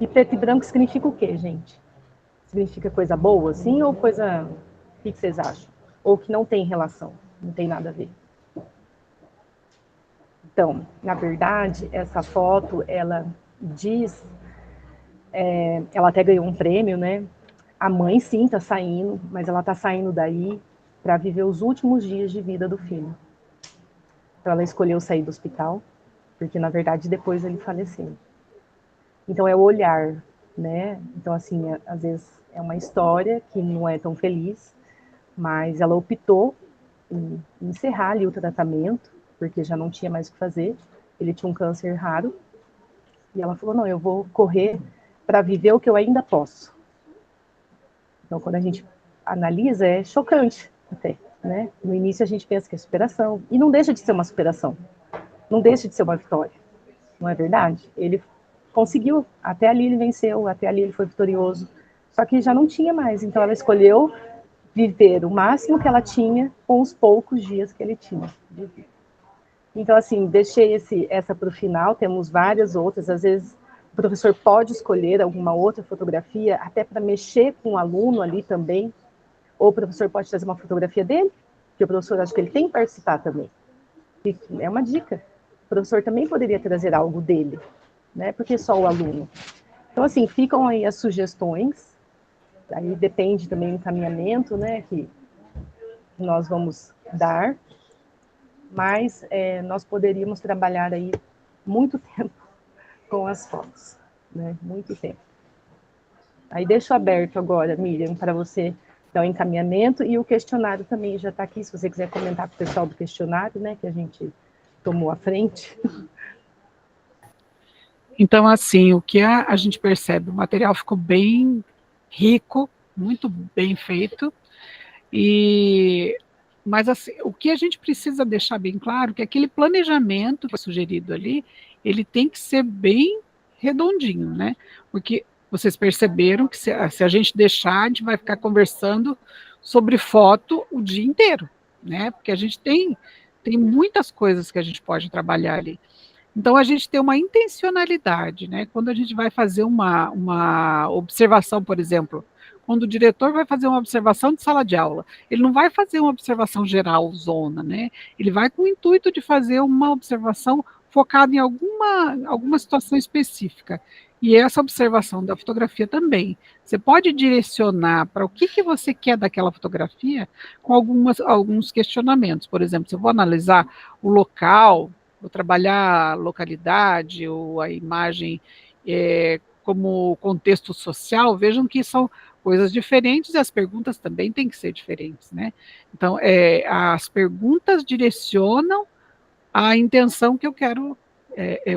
E preto e branco significa o quê, gente? Significa coisa boa, assim, ou coisa... O que vocês acham? Ou que não tem relação, não tem nada a ver? Então, na verdade, essa foto, ela diz... ela até ganhou um prêmio, né? A mãe, sim, está saindo, mas ela está saindo daí para viver os últimos dias de vida do filho. Então, ela escolheu sair do hospital, porque, na verdade, depois ele faleceu. Então, é o olhar, né? Então, assim, às vezes é uma história que não é tão feliz, mas ela optou em encerrar ali o tratamento, porque já não tinha mais o que fazer. Ele tinha um câncer raro, e ela falou, não, eu vou correr para viver o que eu ainda posso. Então, quando a gente analisa, é chocante até, né? No início a gente pensa que é superação, e não deixa de ser uma superação, não deixa de ser uma vitória, não é verdade? Ele conseguiu, até ali ele venceu, até ali ele foi vitorioso, só que já não tinha mais, então ela escolheu viver o máximo que ela tinha com os poucos dias que ele tinha de vida. Então, assim, deixei essa para o final, temos várias outras, às vezes o professor pode escolher alguma outra fotografia, até para mexer com o aluno ali também, ou o professor pode trazer uma fotografia dele, porque o professor acha que ele tem que participar também. E é uma dica. O professor também poderia trazer algo dele, né? Porque só o aluno. Então, assim, ficam aí as sugestões, aí depende também do encaminhamento, né, que nós vamos dar, mas nós poderíamos trabalhar aí muito tempo com as fotos, né? Muito tempo. Aí deixo aberto agora, Miriam, para você dar o encaminhamento, e o questionário também já está aqui, se você quiser comentar com o pessoal do questionário, né, que a gente tomou à frente. Então, assim, o que a gente percebe, o material ficou bem rico, muito bem feito, mas assim, o que a gente precisa deixar bem claro é que aquele planejamento que foi sugerido ali, ele tem que ser bem redondinho, né? Porque vocês perceberam que se a gente deixar, a gente vai ficar conversando sobre foto o dia inteiro, né? Porque a gente tem muitas coisas que a gente pode trabalhar ali. Então, a gente tem uma intencionalidade, né? Quando a gente vai fazer uma observação, por exemplo, quando o diretor vai fazer uma observação de sala de aula, ele não vai fazer uma observação geral, zona, né? Ele vai com o intuito de fazer uma observação focada em alguma situação específica. E essa observação da fotografia também. Você pode direcionar para o que você quer daquela fotografia com alguns questionamentos. Por exemplo, se eu vou analisar o local, vou trabalhar a localidade ou a imagem como contexto social, vejam que são coisas diferentes e as perguntas também têm que ser diferentes, né? Então, as perguntas direcionam a intenção que eu quero,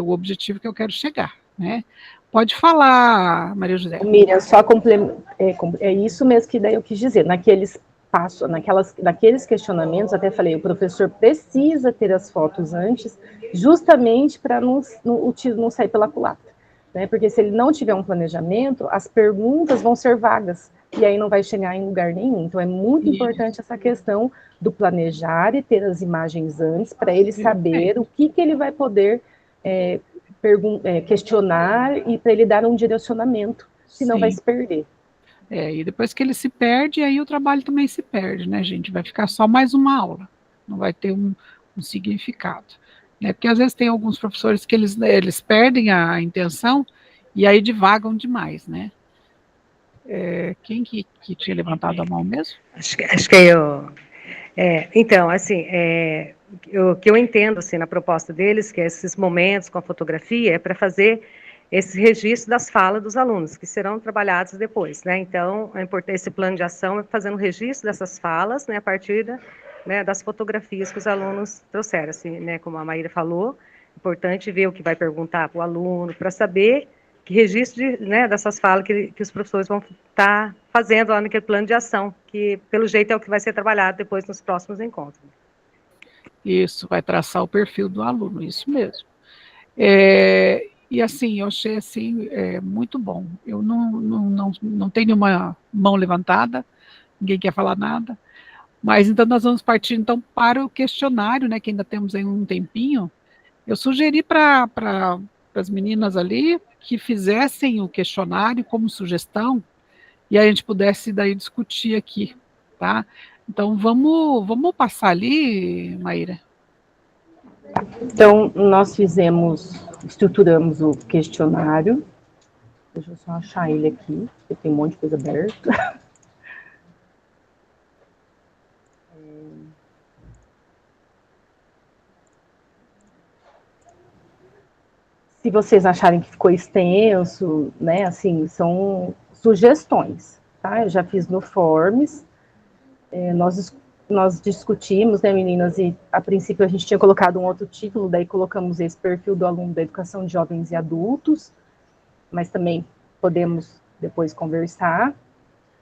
o objetivo que eu quero chegar, né? Pode falar, Maria José. Miriam, só é isso mesmo que daí eu quis dizer, naqueles questionamentos, até falei, o professor precisa ter as fotos antes, justamente para o tiro não sair pela culatra, né? Porque se ele não tiver um planejamento, as perguntas vão ser vagas, e aí não vai chegar em lugar nenhum. Então é muito importante essa questão do planejar e ter as imagens antes, para ele saber o que ele vai poder questionar e para ele dar um direcionamento, senão vai se perder. E depois que ele se perde, aí o trabalho também se perde, né, gente? Vai ficar só mais uma aula, não vai ter um significado. Né? Porque às vezes tem alguns professores que eles perdem a intenção e aí divagam demais, né? Quem que tinha levantado a mão mesmo? Acho que eu. Então, assim, o que eu entendo assim, na proposta deles, que esses momentos com a fotografia é para fazer esse registro das falas dos alunos, que serão trabalhados depois, né? Então, esse plano de ação é fazendo um registro dessas falas, né, a partir das fotografias que os alunos trouxeram, assim, né, como a Maíra falou, importante ver o que vai perguntar para o aluno, para saber que registro dessas falas que os professores vão estar fazendo lá naquele plano de ação, que, pelo jeito, é o que vai ser trabalhado depois nos próximos encontros. Isso, vai traçar o perfil do aluno, isso mesmo. E assim, eu achei assim, muito bom. Eu não tenho uma mão levantada, ninguém quer falar nada, mas então nós vamos partir então para o questionário, né, que ainda temos aí um tempinho. Eu sugeri para as meninas ali que fizessem o questionário como sugestão e a gente pudesse daí discutir aqui, tá? Então vamos passar ali, Maíra. Então, nós estruturamos o questionário. Deixa eu só achar ele aqui, porque tem um monte de coisa aberta. Se vocês acharem que ficou extenso, né, assim, são sugestões, tá? Eu já fiz no Forms, nós discutimos, né, meninas, e a princípio a gente tinha colocado um outro título, daí colocamos esse perfil do aluno da educação de jovens e adultos, mas também podemos depois conversar.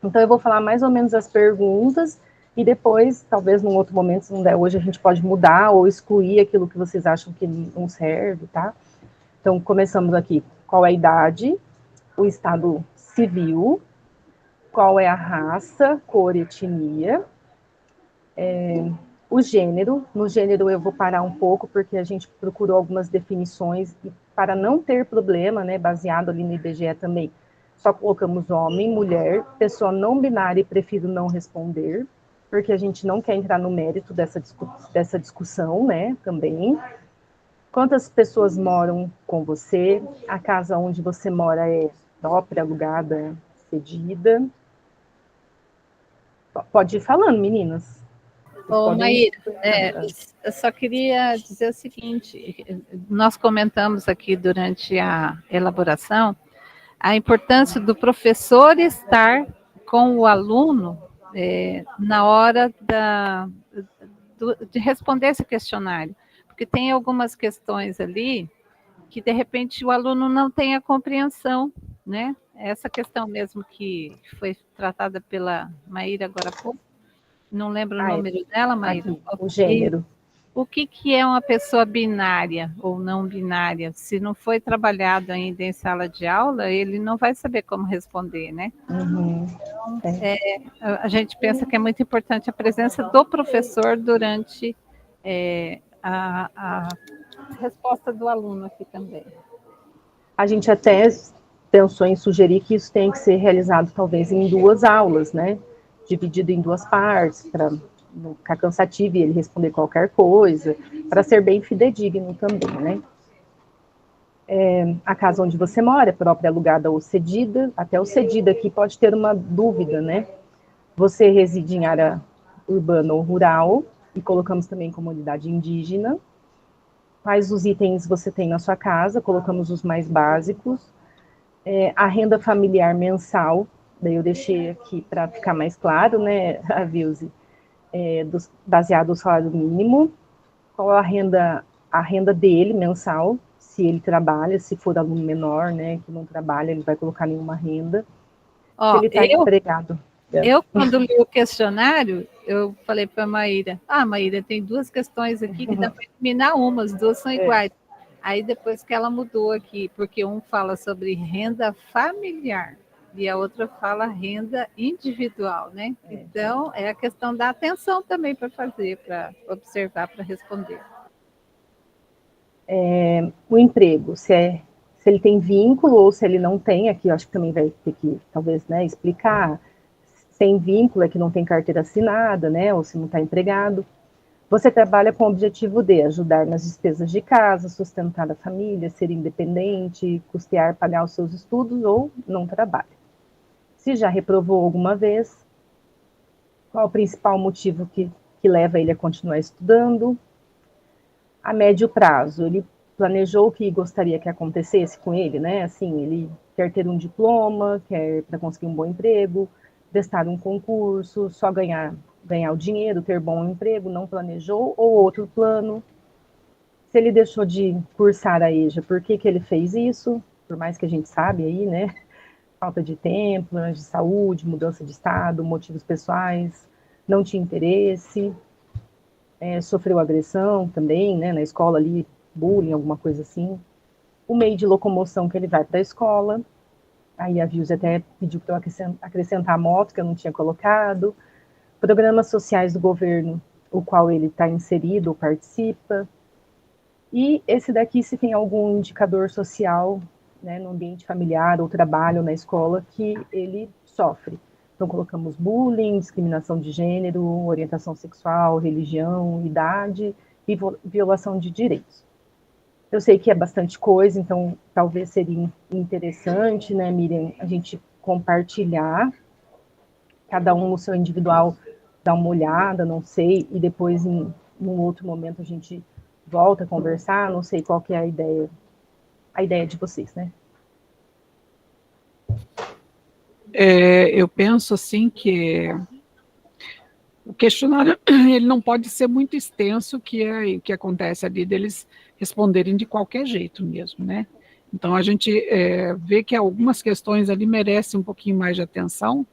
Então eu vou falar mais ou menos as perguntas, e depois, talvez num outro momento, se não der hoje, a gente pode mudar ou excluir aquilo que vocês acham que não serve, tá? Então, começamos aqui. Qual é a idade? O estado civil? Qual é a raça, cor e etnia? O gênero. No gênero eu vou parar um pouco, porque a gente procurou algumas definições, e para não ter problema, né, baseado ali no IBGE também, só colocamos homem, mulher, pessoa não binária e prefiro não responder, porque a gente não quer entrar no mérito dessa discussão, né, também. Quantas pessoas moram com você? A casa onde você mora é própria, alugada, cedida? Pode ir falando, meninas. Ô, Maíra, eu só queria dizer o seguinte, nós comentamos aqui durante a elaboração a importância do professor estar com o aluno na hora de responder esse questionário, porque tem algumas questões ali que, de repente, o aluno não tem a compreensão, né? Essa questão mesmo que foi tratada pela Maíra agora há pouco, não lembro o número dela, Maíra. Aqui, o gênero. O que é uma pessoa binária ou não binária? Se não foi trabalhado ainda em sala de aula, ele não vai saber como responder, né? Uhum. Então, a gente pensa que é muito importante a presença do professor durante a resposta do aluno aqui também. A gente até pensou em sugerir que isso tenha que ser realizado talvez em 2 aulas, né? Dividido em 2 partes, para não ficar cansativo e ele responder qualquer coisa, para ser bem fidedigno também, né? A casa onde você mora é própria, alugada ou cedida. Até o cedida aqui pode ter uma dúvida, né? Você reside em área urbana ou rural, e colocamos também comunidade indígena. Quais os itens você tem na sua casa? Colocamos os mais básicos. A renda familiar mensal, daí eu deixei aqui para ficar mais claro, né, a Vilse, baseado no salário mínimo, qual a renda dele mensal, se ele trabalha, se for aluno menor, né, que não trabalha, ele vai colocar nenhuma renda. Se ele está empregado. Eu, quando li o questionário, eu falei para a Maíra, Maíra, tem 2 questões aqui que dá para eliminar uma, as 2 são iguais. Aí depois que ela mudou aqui, porque um fala sobre renda familiar e a outra fala renda individual, né? Então, é a questão da atenção também para fazer, para observar, para responder. O emprego, se ele tem vínculo ou se ele não tem, aqui eu acho que também vai ter que, talvez, né, explicar. Sem vínculo é que não tem carteira assinada, né, ou se não está empregado. Você trabalha com o objetivo de ajudar nas despesas de casa, sustentar a família, ser independente, custear, pagar os seus estudos ou não trabalha. Se já reprovou alguma vez, qual o principal motivo que leva ele a continuar estudando? A médio prazo, ele planejou o que gostaria que acontecesse com ele, né? Assim, ele quer ter um diploma, quer para conseguir um bom emprego, prestar um concurso, só ganhar o dinheiro, ter bom emprego, não planejou, ou outro plano. Se ele deixou de cursar a EJA, por que ele fez isso? Por mais que a gente sabe aí, né? Falta de tempo, problemas de saúde, mudança de estado, motivos pessoais, não tinha interesse, sofreu agressão também, né? Na escola ali, bullying, alguma coisa assim. O meio de locomoção que ele vai para a escola, aí a Vilse até pediu para eu acrescentar a moto, que eu não tinha colocado. Programas sociais do governo, o qual ele está inserido ou participa. E esse daqui, se tem algum indicador social, né, no ambiente familiar, ou trabalho, ou na escola, que ele sofre. Então, colocamos bullying, discriminação de gênero, orientação sexual, religião, idade e violação de direitos. Eu sei que é bastante coisa, então talvez seria interessante, né, Miriam, a gente compartilhar, cada um no seu individual, dar uma olhada, não sei, e depois, em um outro momento, a gente volta a conversar, não sei qual que é a ideia de vocês, né? Eu penso, assim, que o questionário ele não pode ser muito extenso, que acontece ali deles responderem de qualquer jeito mesmo, né? Então, a gente vê que algumas questões ali merecem um pouquinho mais de atenção,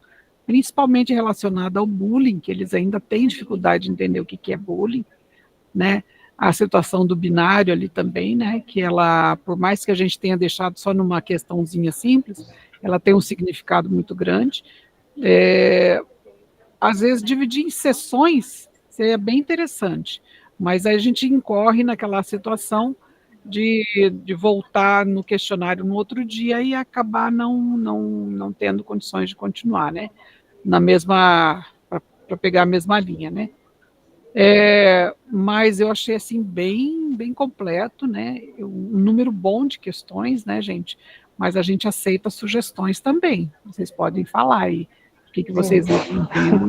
principalmente relacionada ao bullying, que eles ainda têm dificuldade de entender o que é bullying, né? A situação do binário ali também, né? Que ela, por mais que a gente tenha deixado só numa questãozinha simples, ela tem um significado muito grande. Às vezes, dividir em sessões seria bem interessante, mas aí a gente incorre naquela situação de voltar no questionário no outro dia e acabar não tendo condições de continuar, né? Para pegar a mesma linha, né? Mas eu achei assim bem completo, né? Um número bom de questões, né, gente? Mas a gente aceita sugestões também. Vocês podem falar aí O que vocês entendem?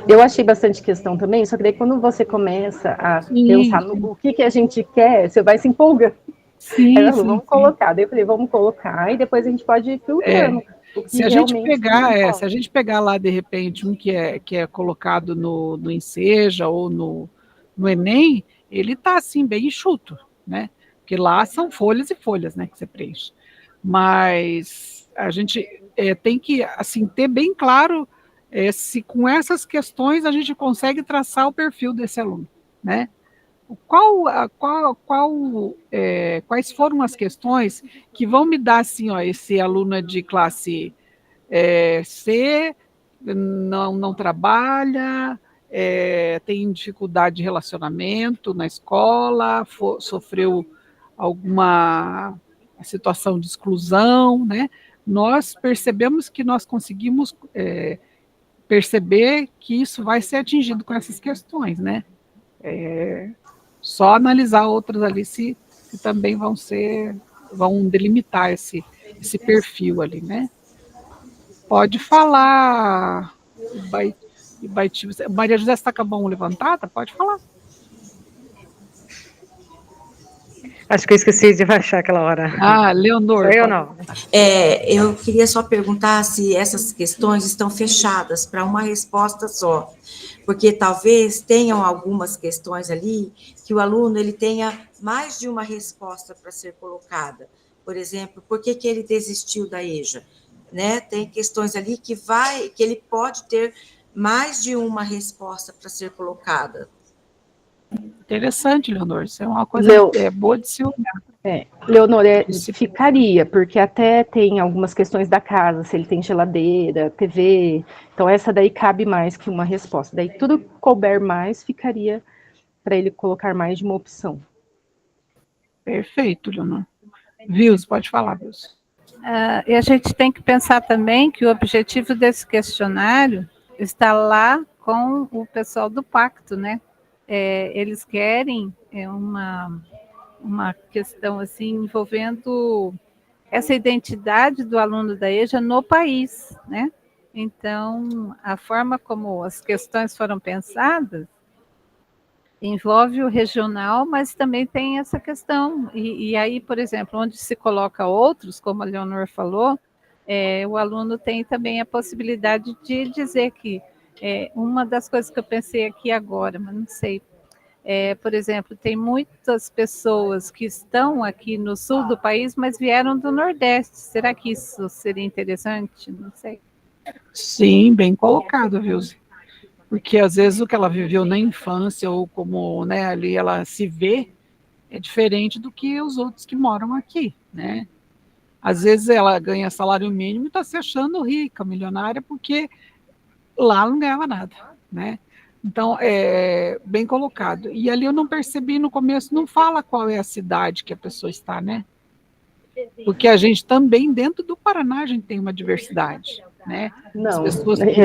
Eu achei bastante questão também, só que daí quando você começa a pensar no que a gente quer, você vai se empolgando. Sim, Aí, vamos colocar. Daí eu falei, vamos colocar, e depois a gente pode ir filtrando. Se a gente pegar lá, de repente, um que é colocado no Enseja ou no Enem, ele está assim, bem enxuto, né? Porque lá são folhas e folhas, né, que você preenche. Mas a gente tem que, assim, ter bem claro se com essas questões a gente consegue traçar o perfil desse aluno, né? Quais foram as questões que vão me dar, assim, ó, esse aluno é de classe C, não trabalha, tem dificuldade de relacionamento na escola, sofreu alguma situação de exclusão, né? Nós percebemos que nós conseguimos perceber que isso vai ser atingido com essas questões, né? Só analisar outras ali se também vão delimitar esse perfil ali, né? Pode falar, Maria José, está com a mão levantada? Pode falar. Acho que eu esqueci de baixar aquela hora. Leonor. Sou eu não? Eu queria só perguntar se essas questões estão fechadas para uma resposta só, porque talvez tenham algumas questões ali que o aluno ele tenha mais de uma resposta para ser colocada. Por exemplo, por que ele desistiu da EJA? Né? Tem questões ali que ele pode ter mais de uma resposta para ser colocada. Interessante, Leonor, isso é uma coisa boa de se olhar. Leonor, ficaria, porque até tem algumas questões da casa, se ele tem geladeira, TV, então essa daí cabe mais que uma resposta. Daí tudo que couber mais, ficaria para ele colocar mais de uma opção. Perfeito, Leonor. Vils, pode falar, Vils. E a gente tem que pensar também que o objetivo desse questionário está lá com o pessoal do pacto, né? Eles querem uma questão assim envolvendo essa identidade do aluno da EJA no país, né? Então, a forma como as questões foram pensadas envolve o regional, mas também tem essa questão. E aí, por exemplo, onde se coloca outros, como a Leonor falou, o aluno tem também a possibilidade de dizer que uma das coisas que eu pensei aqui agora, mas não sei, por exemplo, tem muitas pessoas que estão aqui no sul do país, mas vieram do Nordeste. Será que isso seria interessante? Não sei. Sim, bem colocado, Vilze. Porque às vezes o que ela viveu na infância, ou como, né, ali ela se vê, é diferente do que os outros que moram aqui, né? Às vezes ela ganha salário mínimo e está se achando rica, milionária, porque lá não ganhava nada, né? Então, bem colocado. E ali eu não percebi no começo, não fala qual é a cidade que a pessoa está, né? Porque a gente também, dentro do Paraná, a gente tem uma diversidade, né? As pessoas que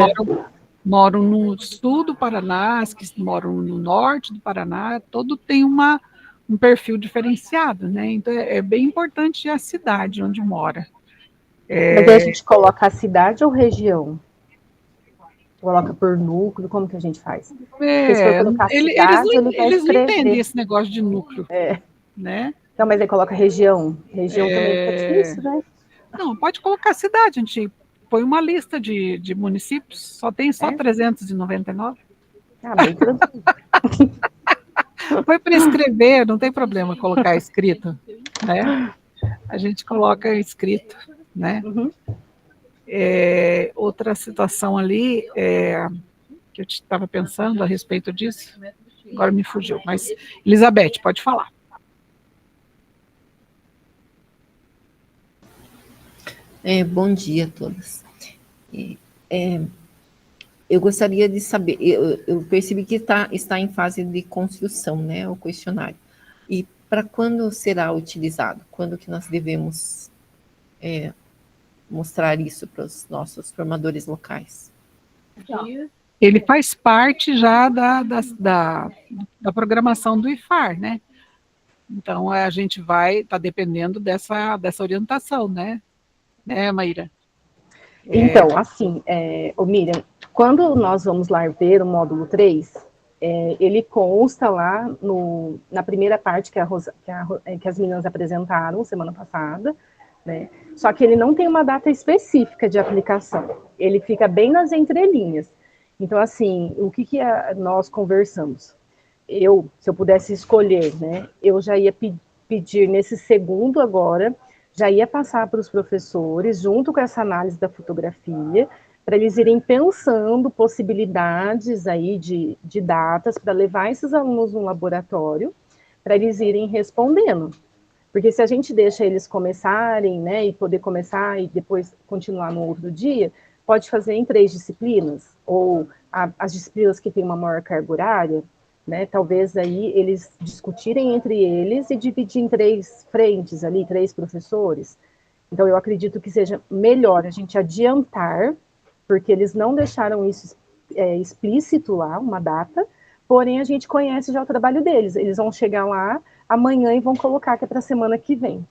moram no sul do Paraná, as que moram no norte do Paraná, todo tem um perfil diferenciado, né? Então, é bem importante a cidade onde mora. Mas aí a gente coloca a cidade ou região? Coloca por núcleo, como que a gente faz? Porque se for colocar a cidade, eles não entendem esse negócio de núcleo, né? Não, mas aí coloca região. Região também fica difícil, né? Não, pode colocar cidade, a gente põe uma lista de municípios, tem só 399. Bem tranquilo. Foi para escrever, não tem problema colocar escrito, né? A gente coloca escrito, né? Uhum. Outra situação ali, que eu estava pensando a respeito disso, agora me fugiu, mas Elizabeth, pode falar. Bom dia a todas. Eu gostaria de saber, eu percebi que está em fase de construção, né, o questionário. E para quando será utilizado? Quando que nós devemos mostrar isso para os nossos formadores locais? Ele faz parte já da programação do IFAR, né? Então, a gente vai estar dependendo dessa orientação, né, Maíra? Então, assim, ô Miriam, quando nós vamos lá ver o módulo 3, ele consta lá na primeira parte que as meninas apresentaram semana passada, né? Só que ele não tem uma data específica de aplicação, ele fica bem nas entrelinhas. Então, assim, o que nós conversamos? Se eu pudesse escolher, né, eu já ia pedir nesse segundo agora, já ia passar para os professores, junto com essa análise da fotografia, para eles irem pensando possibilidades aí de datas para levar esses alunos no laboratório, para eles irem respondendo. Porque se a gente deixa eles começarem, né, e poder começar e depois continuar no outro dia, pode fazer em 3 disciplinas, ou as disciplinas que têm uma maior carga horária, né, talvez aí eles discutirem entre eles e dividir em 3 frentes ali, 3 professores. Então, eu acredito que seja melhor a gente adiantar, porque eles não deixaram isso explícito lá, uma data, porém a gente conhece já o trabalho deles. Eles vão chegar lá amanhã e vão colocar que é para a semana que vem.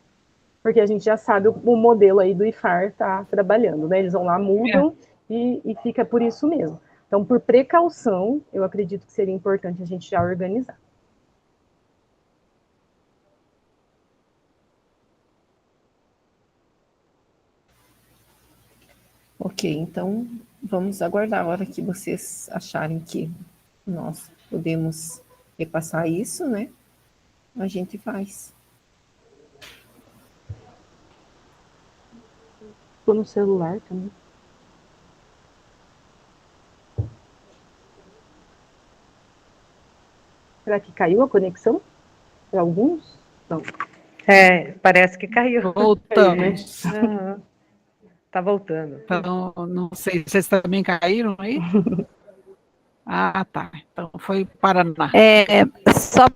Porque a gente já sabe o modelo aí do IFAR está trabalhando, né? Eles vão lá, mudam e fica por isso mesmo. Então, por precaução, eu acredito que seria importante a gente já organizar. Ok, então vamos aguardar a hora que vocês acharem que nós podemos repassar isso, né? A gente faz. Estou no celular também. Será que caiu a conexão? Para alguns? Não. Parece que caiu. Voltamos. Tá voltando. Então, não sei, vocês também caíram aí? Ah, tá. Então, foi Paraná. Só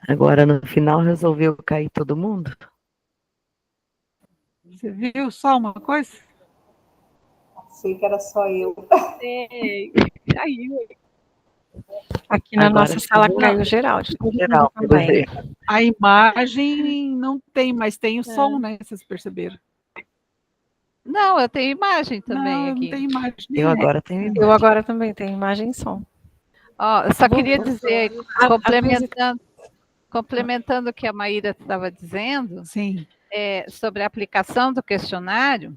Agora, no final, resolveu cair todo mundo? Você viu só uma coisa? Achei que era só eu. Caiu. Aqui na Agora nossa sala sim. caiu geral, de todo Geral, mundo também. A imagem não tem, mas tem o som, né? Vocês perceberam? Não, eu tenho imagem também Não, aqui. não tem imagem. Eu agora tenho imagem. Eu agora também tenho imagem e som. Ó, eu só queria dizer, complementando o que a Maíra estava dizendo, Sim. Sobre a aplicação do questionário,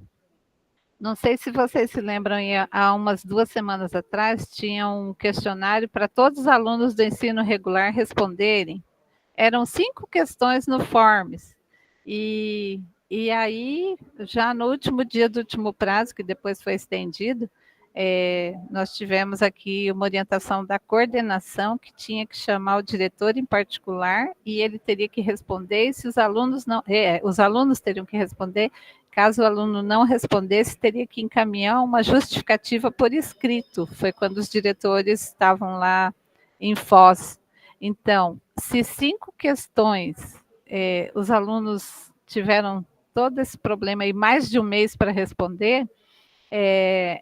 não sei se vocês se lembram, há umas 2 semanas atrás, tinha um questionário para todos os alunos do ensino regular responderem. Eram 5 questões no Forms. E aí, já no último dia do último prazo, que depois foi estendido, nós tivemos aqui uma orientação da coordenação que tinha que chamar o diretor em particular e ele teria que responder, e se os alunos não, os alunos teriam que responder, caso o aluno não respondesse, teria que encaminhar uma justificativa por escrito, foi quando os diretores estavam lá em Foz. Então, se 5 questões, os alunos tiveram todo esse problema e mais de um mês para responder,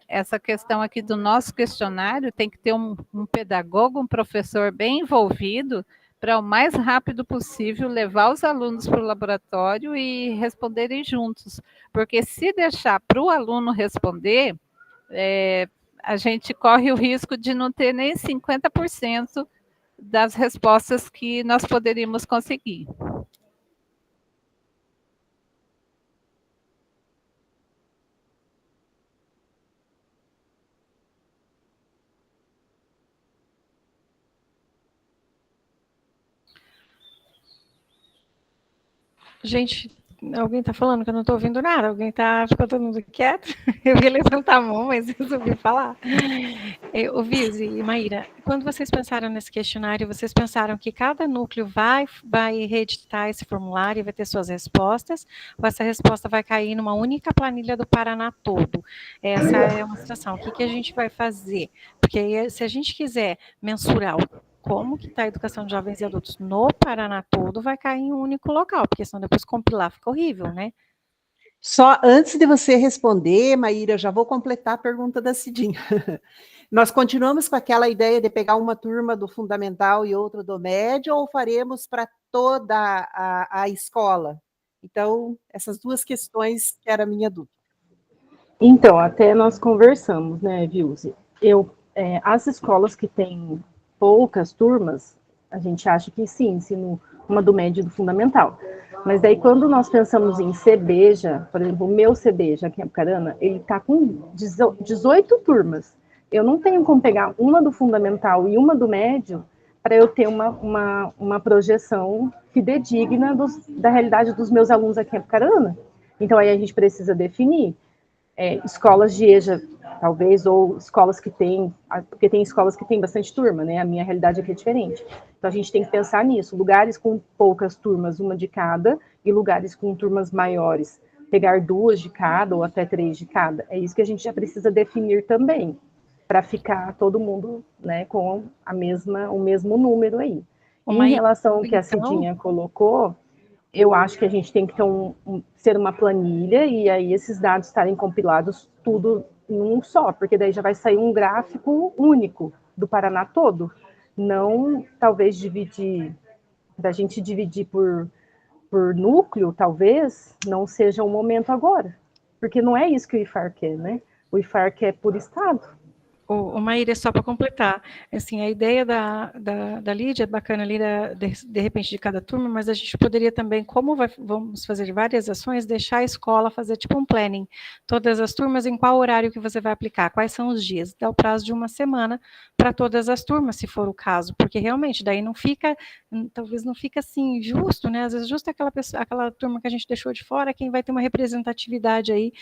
essa questão aqui do nosso questionário tem que ter um pedagogo, um professor bem envolvido para o mais rápido possível levar os alunos para o laboratório e responderem juntos. Porque se deixar para o aluno responder, a gente corre o risco de não ter nem 50% das respostas que nós poderíamos conseguir. Gente, alguém está falando que eu não estou ouvindo nada? Ficou todo mundo quieto? Eu ia levantar a mão, mas resolvi falar. Ô, Vise e Maíra, quando vocês pensaram nesse questionário, vocês pensaram que cada núcleo vai reeditar esse formulário e vai ter suas respostas, ou essa resposta vai cair numa única planilha do Paraná todo? Essa é uma situação. O que a gente vai fazer? Porque aí, se a gente quiser mensurar como que está a educação de jovens e adultos no Paraná todo, vai cair em um único local, porque senão depois compilar fica horrível, né? Só antes de você responder, Maíra, eu já vou completar a pergunta da Cidinha. Nós continuamos com aquela ideia de pegar uma turma do fundamental e outra do médio, ou faremos para toda a escola? Então, essas duas questões que era a minha dúvida. Então, até nós conversamos, né, Vilse? As escolas que têm poucas turmas, a gente acha que sim, ensino uma do médio e do fundamental. Mas daí, quando nós pensamos em CBJA, por exemplo, o meu CBJA aqui em Apucarana, ele está com 18 turmas. Eu não tenho como pegar uma do fundamental e uma do médio para eu ter uma projeção fidedigna da realidade dos meus alunos aqui em Apucarana. Então, aí a gente precisa definir escolas de EJA, talvez, ou escolas que têm, porque tem escolas que têm bastante turma, né? A minha realidade aqui é diferente. Então, a gente tem que pensar nisso, lugares com poucas turmas, uma de cada, e lugares com turmas maiores, pegar 2 de cada, ou até 3 de cada. É isso que a gente já precisa definir também, para ficar todo mundo, né, com o mesmo número aí. Em relação ao que a Cidinha colocou, eu acho que a gente tem que ter ser uma planilha e aí esses dados estarem compilados tudo em um só, porque daí já vai sair um gráfico único do Paraná todo. Não, talvez, da gente dividir por núcleo, talvez, não seja o momento agora. Porque não é isso que o IFAR quer, né? O IFAR quer por estado. Maíra, só para completar, assim, a ideia da Lídia é bacana ali, de repente, de cada turma, mas a gente poderia também, vamos fazer várias ações, deixar a escola fazer tipo um planning, todas as turmas, em qual horário que você vai aplicar, quais são os dias, dá o prazo de uma semana para todas as turmas, se for o caso, porque realmente, daí não fica, talvez não fica assim, justo, né, às vezes justo aquela turma que a gente deixou de fora, quem vai ter uma representatividade aí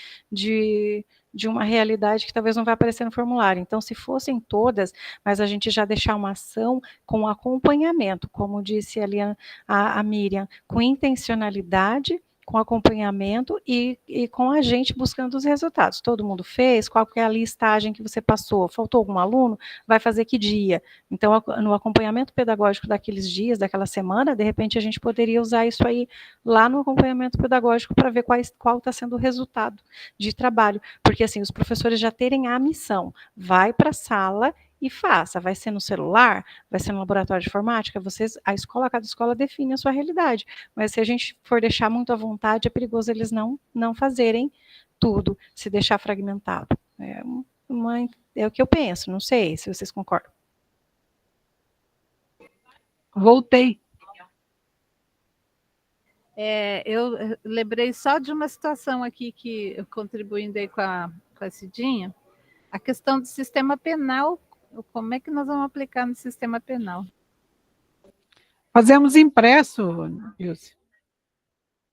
de uma realidade que talvez não vai aparecer no formulário. Então, se fossem todas, mas a gente já deixar uma ação com acompanhamento, como disse ali a Miriam, com intencionalidade, com acompanhamento e com a gente buscando os resultados. Todo mundo fez? Qual que é a listagem que você passou? Faltou algum aluno? Vai fazer que dia? Então, no acompanhamento pedagógico daqueles dias, daquela semana, de repente a gente poderia usar isso aí lá no acompanhamento pedagógico para ver qual está sendo o resultado de trabalho. Porque, assim, os professores já terem a missão, vai para a sala e faça, vai ser no celular, vai ser no laboratório de informática, cada escola define a sua realidade, mas se a gente for deixar muito à vontade, é perigoso eles não fazerem tudo, se deixar fragmentado. É o que eu penso, não sei se vocês concordam. Voltei. Eu lembrei só de uma situação aqui que eu contribuindo aí com a Cidinha, a questão do sistema penal. Como é que nós vamos aplicar no sistema penal? Fazemos impresso, Ilse.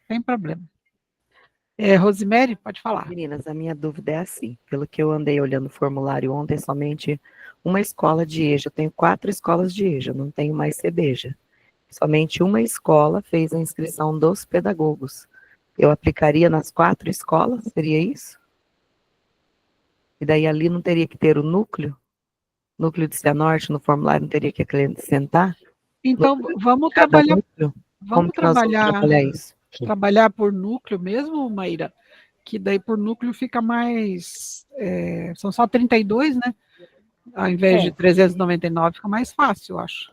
Sem problema. Rosemary, pode falar. Meninas, a minha dúvida é assim, pelo que eu andei olhando o formulário ontem, somente uma escola de EJA, eu tenho 4 escolas de EJA, não tenho mais CBJA. Somente uma escola fez a inscrição dos pedagogos. Eu aplicaria nas 4 escolas, seria isso? E daí ali não teria que ter o núcleo de Cianorte, no formulário não teria que acrescentar? Então, vamos trabalhar. Como que nós vamos trabalhar isso? Trabalhar por núcleo mesmo, Maíra? Que daí por núcleo fica mais. São só 32, né? Ao invés de 399, fica mais fácil, eu acho.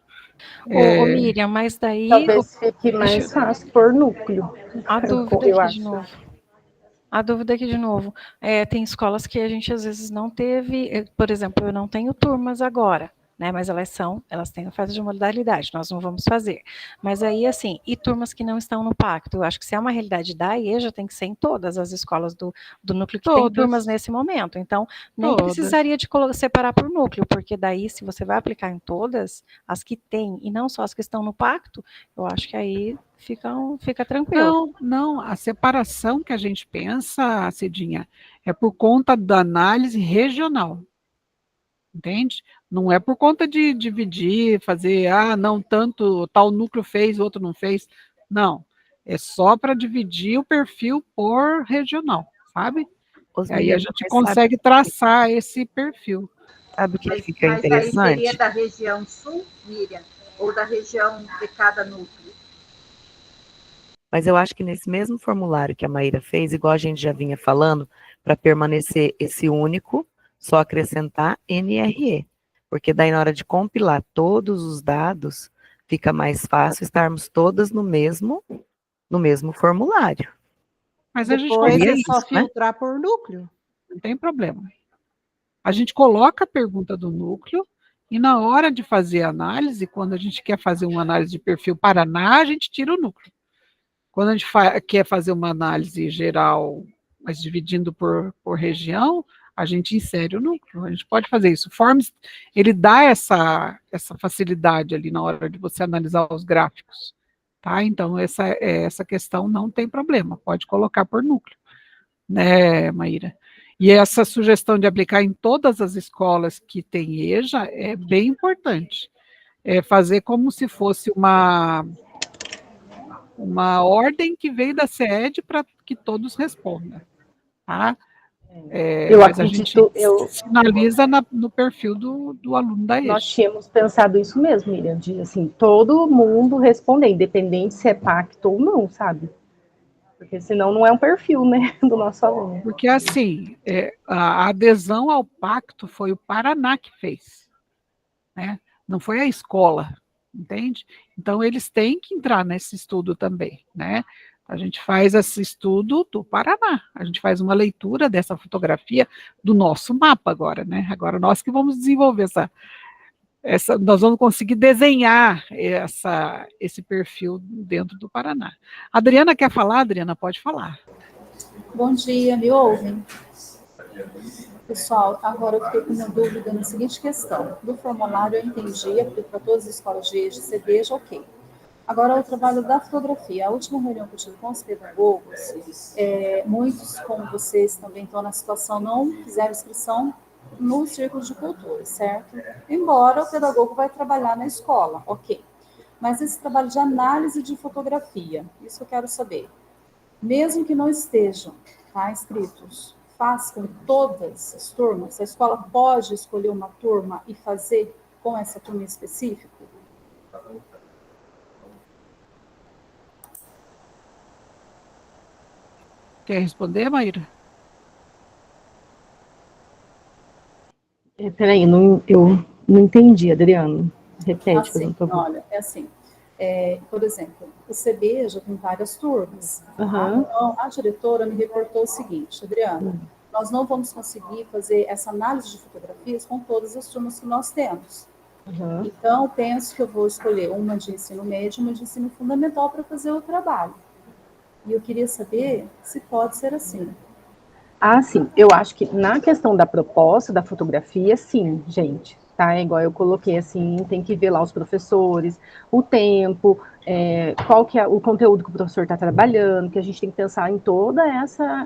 Miriam, mas daí. Talvez fique mais fácil por núcleo. A dúvida aqui de novo. A dúvida aqui de novo. Tem escolas que a gente às vezes não teve, por exemplo, eu não tenho turmas agora, né? Mas elas têm oferta de modalidade, nós não vamos fazer. Mas aí, assim, e turmas que não estão no pacto? Eu acho que se é uma realidade da IEJA, tem que ser em todas as escolas do núcleo que tem turmas nesse momento. Então, nem precisaria de separar por núcleo, porque daí, se você vai aplicar em todas as que tem, e não só as que estão no pacto, eu acho que aí fica tranquilo. Não, a separação que a gente pensa, Cidinha, é por conta da análise regional. Entende? Não é por conta de dividir, fazer, não, tanto tal núcleo fez, outro não fez. Não, é só para dividir o perfil por regional, sabe? Aí a gente consegue traçar esse perfil. Sabe o que fica interessante? Mas aí seria da região sul, Miriam, ou da região de cada núcleo? Mas eu acho que nesse mesmo formulário que a Maíra fez, igual a gente já vinha falando, para permanecer esse único, só acrescentar NRE, porque daí na hora de compilar todos os dados, fica mais fácil estarmos todas no mesmo formulário. Mas a gente Depois consegue é só isso, né? filtrar por núcleo. Não tem problema. A gente coloca a pergunta do núcleo e na hora de fazer a análise, quando a gente quer fazer uma análise de perfil Paraná, a gente tira o núcleo. Quando a gente quer fazer uma análise geral, mas dividindo por região, a gente insere o núcleo. A gente pode fazer isso. O Forms, ele dá essa facilidade ali na hora de você analisar os gráficos. Tá? Então, essa questão não tem problema, pode colocar por núcleo, né, Maíra? E essa sugestão de aplicar em todas as escolas que tem EJA é bem importante. É fazer como se fosse uma ordem que veio da SED para que todos respondam. Tá? Mas a gente sinaliza no perfil do aluno da EJA. Nós tínhamos pensado isso mesmo, Miriam, de assim, todo mundo responder, independente se é pacto ou não, sabe? Porque senão não é um perfil, né, do nosso aluno. Porque assim, a adesão ao pacto foi o Paraná que fez, né? Não foi a escola, entende? Então eles têm que entrar nesse estudo também, né? A gente faz esse estudo do Paraná, a gente faz uma leitura dessa fotografia do nosso mapa agora, né? Agora nós que vamos desenvolver nós vamos conseguir desenhar esse perfil dentro do Paraná. A Adriana quer falar? Adriana, pode falar. Bom dia, me ouvem? Pessoal, agora eu fiquei com uma dúvida na seguinte questão. Do formulário eu entendi, porque para todas as escolas de EJA, CDEJA, ok. Agora, o trabalho da fotografia. A última reunião que eu tive com os pedagogos, muitos, como vocês também estão na situação, não fizeram inscrição no círculo de cultura, certo? Embora o pedagogo vai trabalhar na escola, ok. Mas esse trabalho de análise de fotografia, isso eu quero saber. Mesmo que não estejam inscritos, faz com todas as turmas? A escola pode escolher uma turma e fazer com essa turma específica? Quer responder, Maíra? Peraí, eu não entendi, Adriano. Repete, assim, por favor. Olha, é assim, por exemplo, o CB já tem várias turmas. Uhum. Tá? Então, a diretora me reportou o seguinte, Adriana, nós não vamos conseguir fazer essa análise de fotografias com todas as turmas que nós temos. Uhum. Então, penso que eu vou escolher uma de ensino médio e uma de ensino fundamental para fazer o trabalho. E eu queria saber se pode ser assim. Ah, sim. Eu acho que na questão da proposta, da fotografia, sim, gente. Tá? É igual eu coloquei assim, tem que ver lá os professores, o tempo, qual que é o conteúdo que o professor está trabalhando, que a gente tem que pensar em toda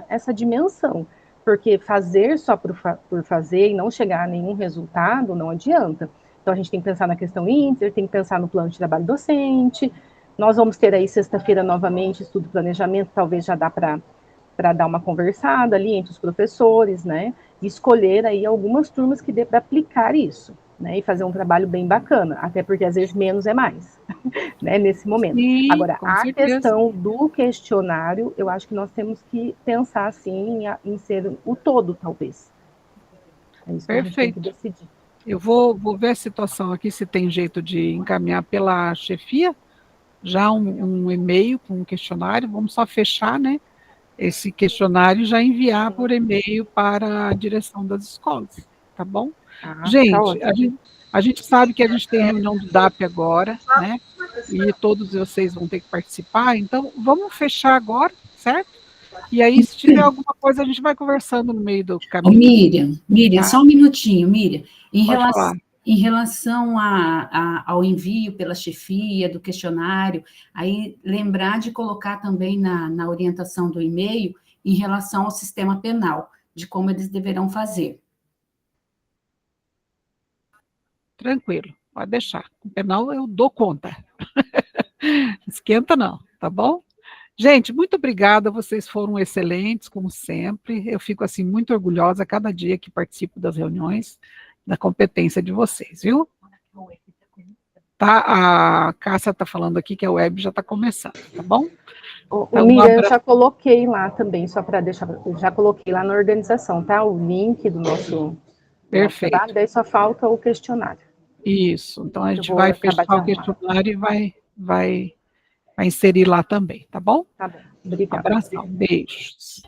essa dimensão. Porque fazer só por fazer e não chegar a nenhum resultado não adianta. Então a gente tem que pensar na questão inter, tem que pensar no plano de trabalho docente. Nós vamos ter aí sexta-feira novamente estudo de planejamento, talvez já dá para dar uma conversada ali entre os professores, né, e escolher aí algumas turmas que dê para aplicar isso, né, e fazer um trabalho bem bacana, até porque às vezes menos é mais, né, nesse momento. Sim, agora, a certeza. questão do questionário, eu acho que nós temos que pensar, assim, em ser o todo, talvez. É isso que a gente tem que decidir. Eu vou ver a situação aqui, se tem jeito de encaminhar pela chefia, já um e-mail com um questionário, vamos só fechar, né, esse questionário e já enviar por e-mail para a direção das escolas, tá bom? Gente, a gente sabe que a gente tem reunião do DAP agora, né, e todos vocês vão ter que participar, então vamos fechar agora, certo? E aí, se tiver alguma coisa, a gente vai conversando no meio do caminho. Miriam, só um minutinho, Miriam. Em relação ao envio pela chefia do questionário, aí lembrar de colocar também na orientação do e-mail em relação ao sistema penal, de como eles deverão fazer. Tranquilo, pode deixar. Com penal eu dou conta. Esquenta não, tá bom? Gente, muito obrigada, vocês foram excelentes, como sempre. Eu fico, assim, muito orgulhosa a cada dia que participo das reuniões, da competência de vocês, viu? Tá, a Cássia está falando aqui que a web já está começando, tá bom? Então, Miriam, eu já coloquei lá também, só para deixar, já coloquei lá na organização, tá? O link do nosso Perfeito. trabalho, daí só falta o questionário. Isso, então a gente vou vai acabar fechar o de arrumar. questionário e vai inserir lá também, tá bom? Tá bom, obrigada. Abração, beijos.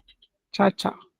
Tchau, tchau.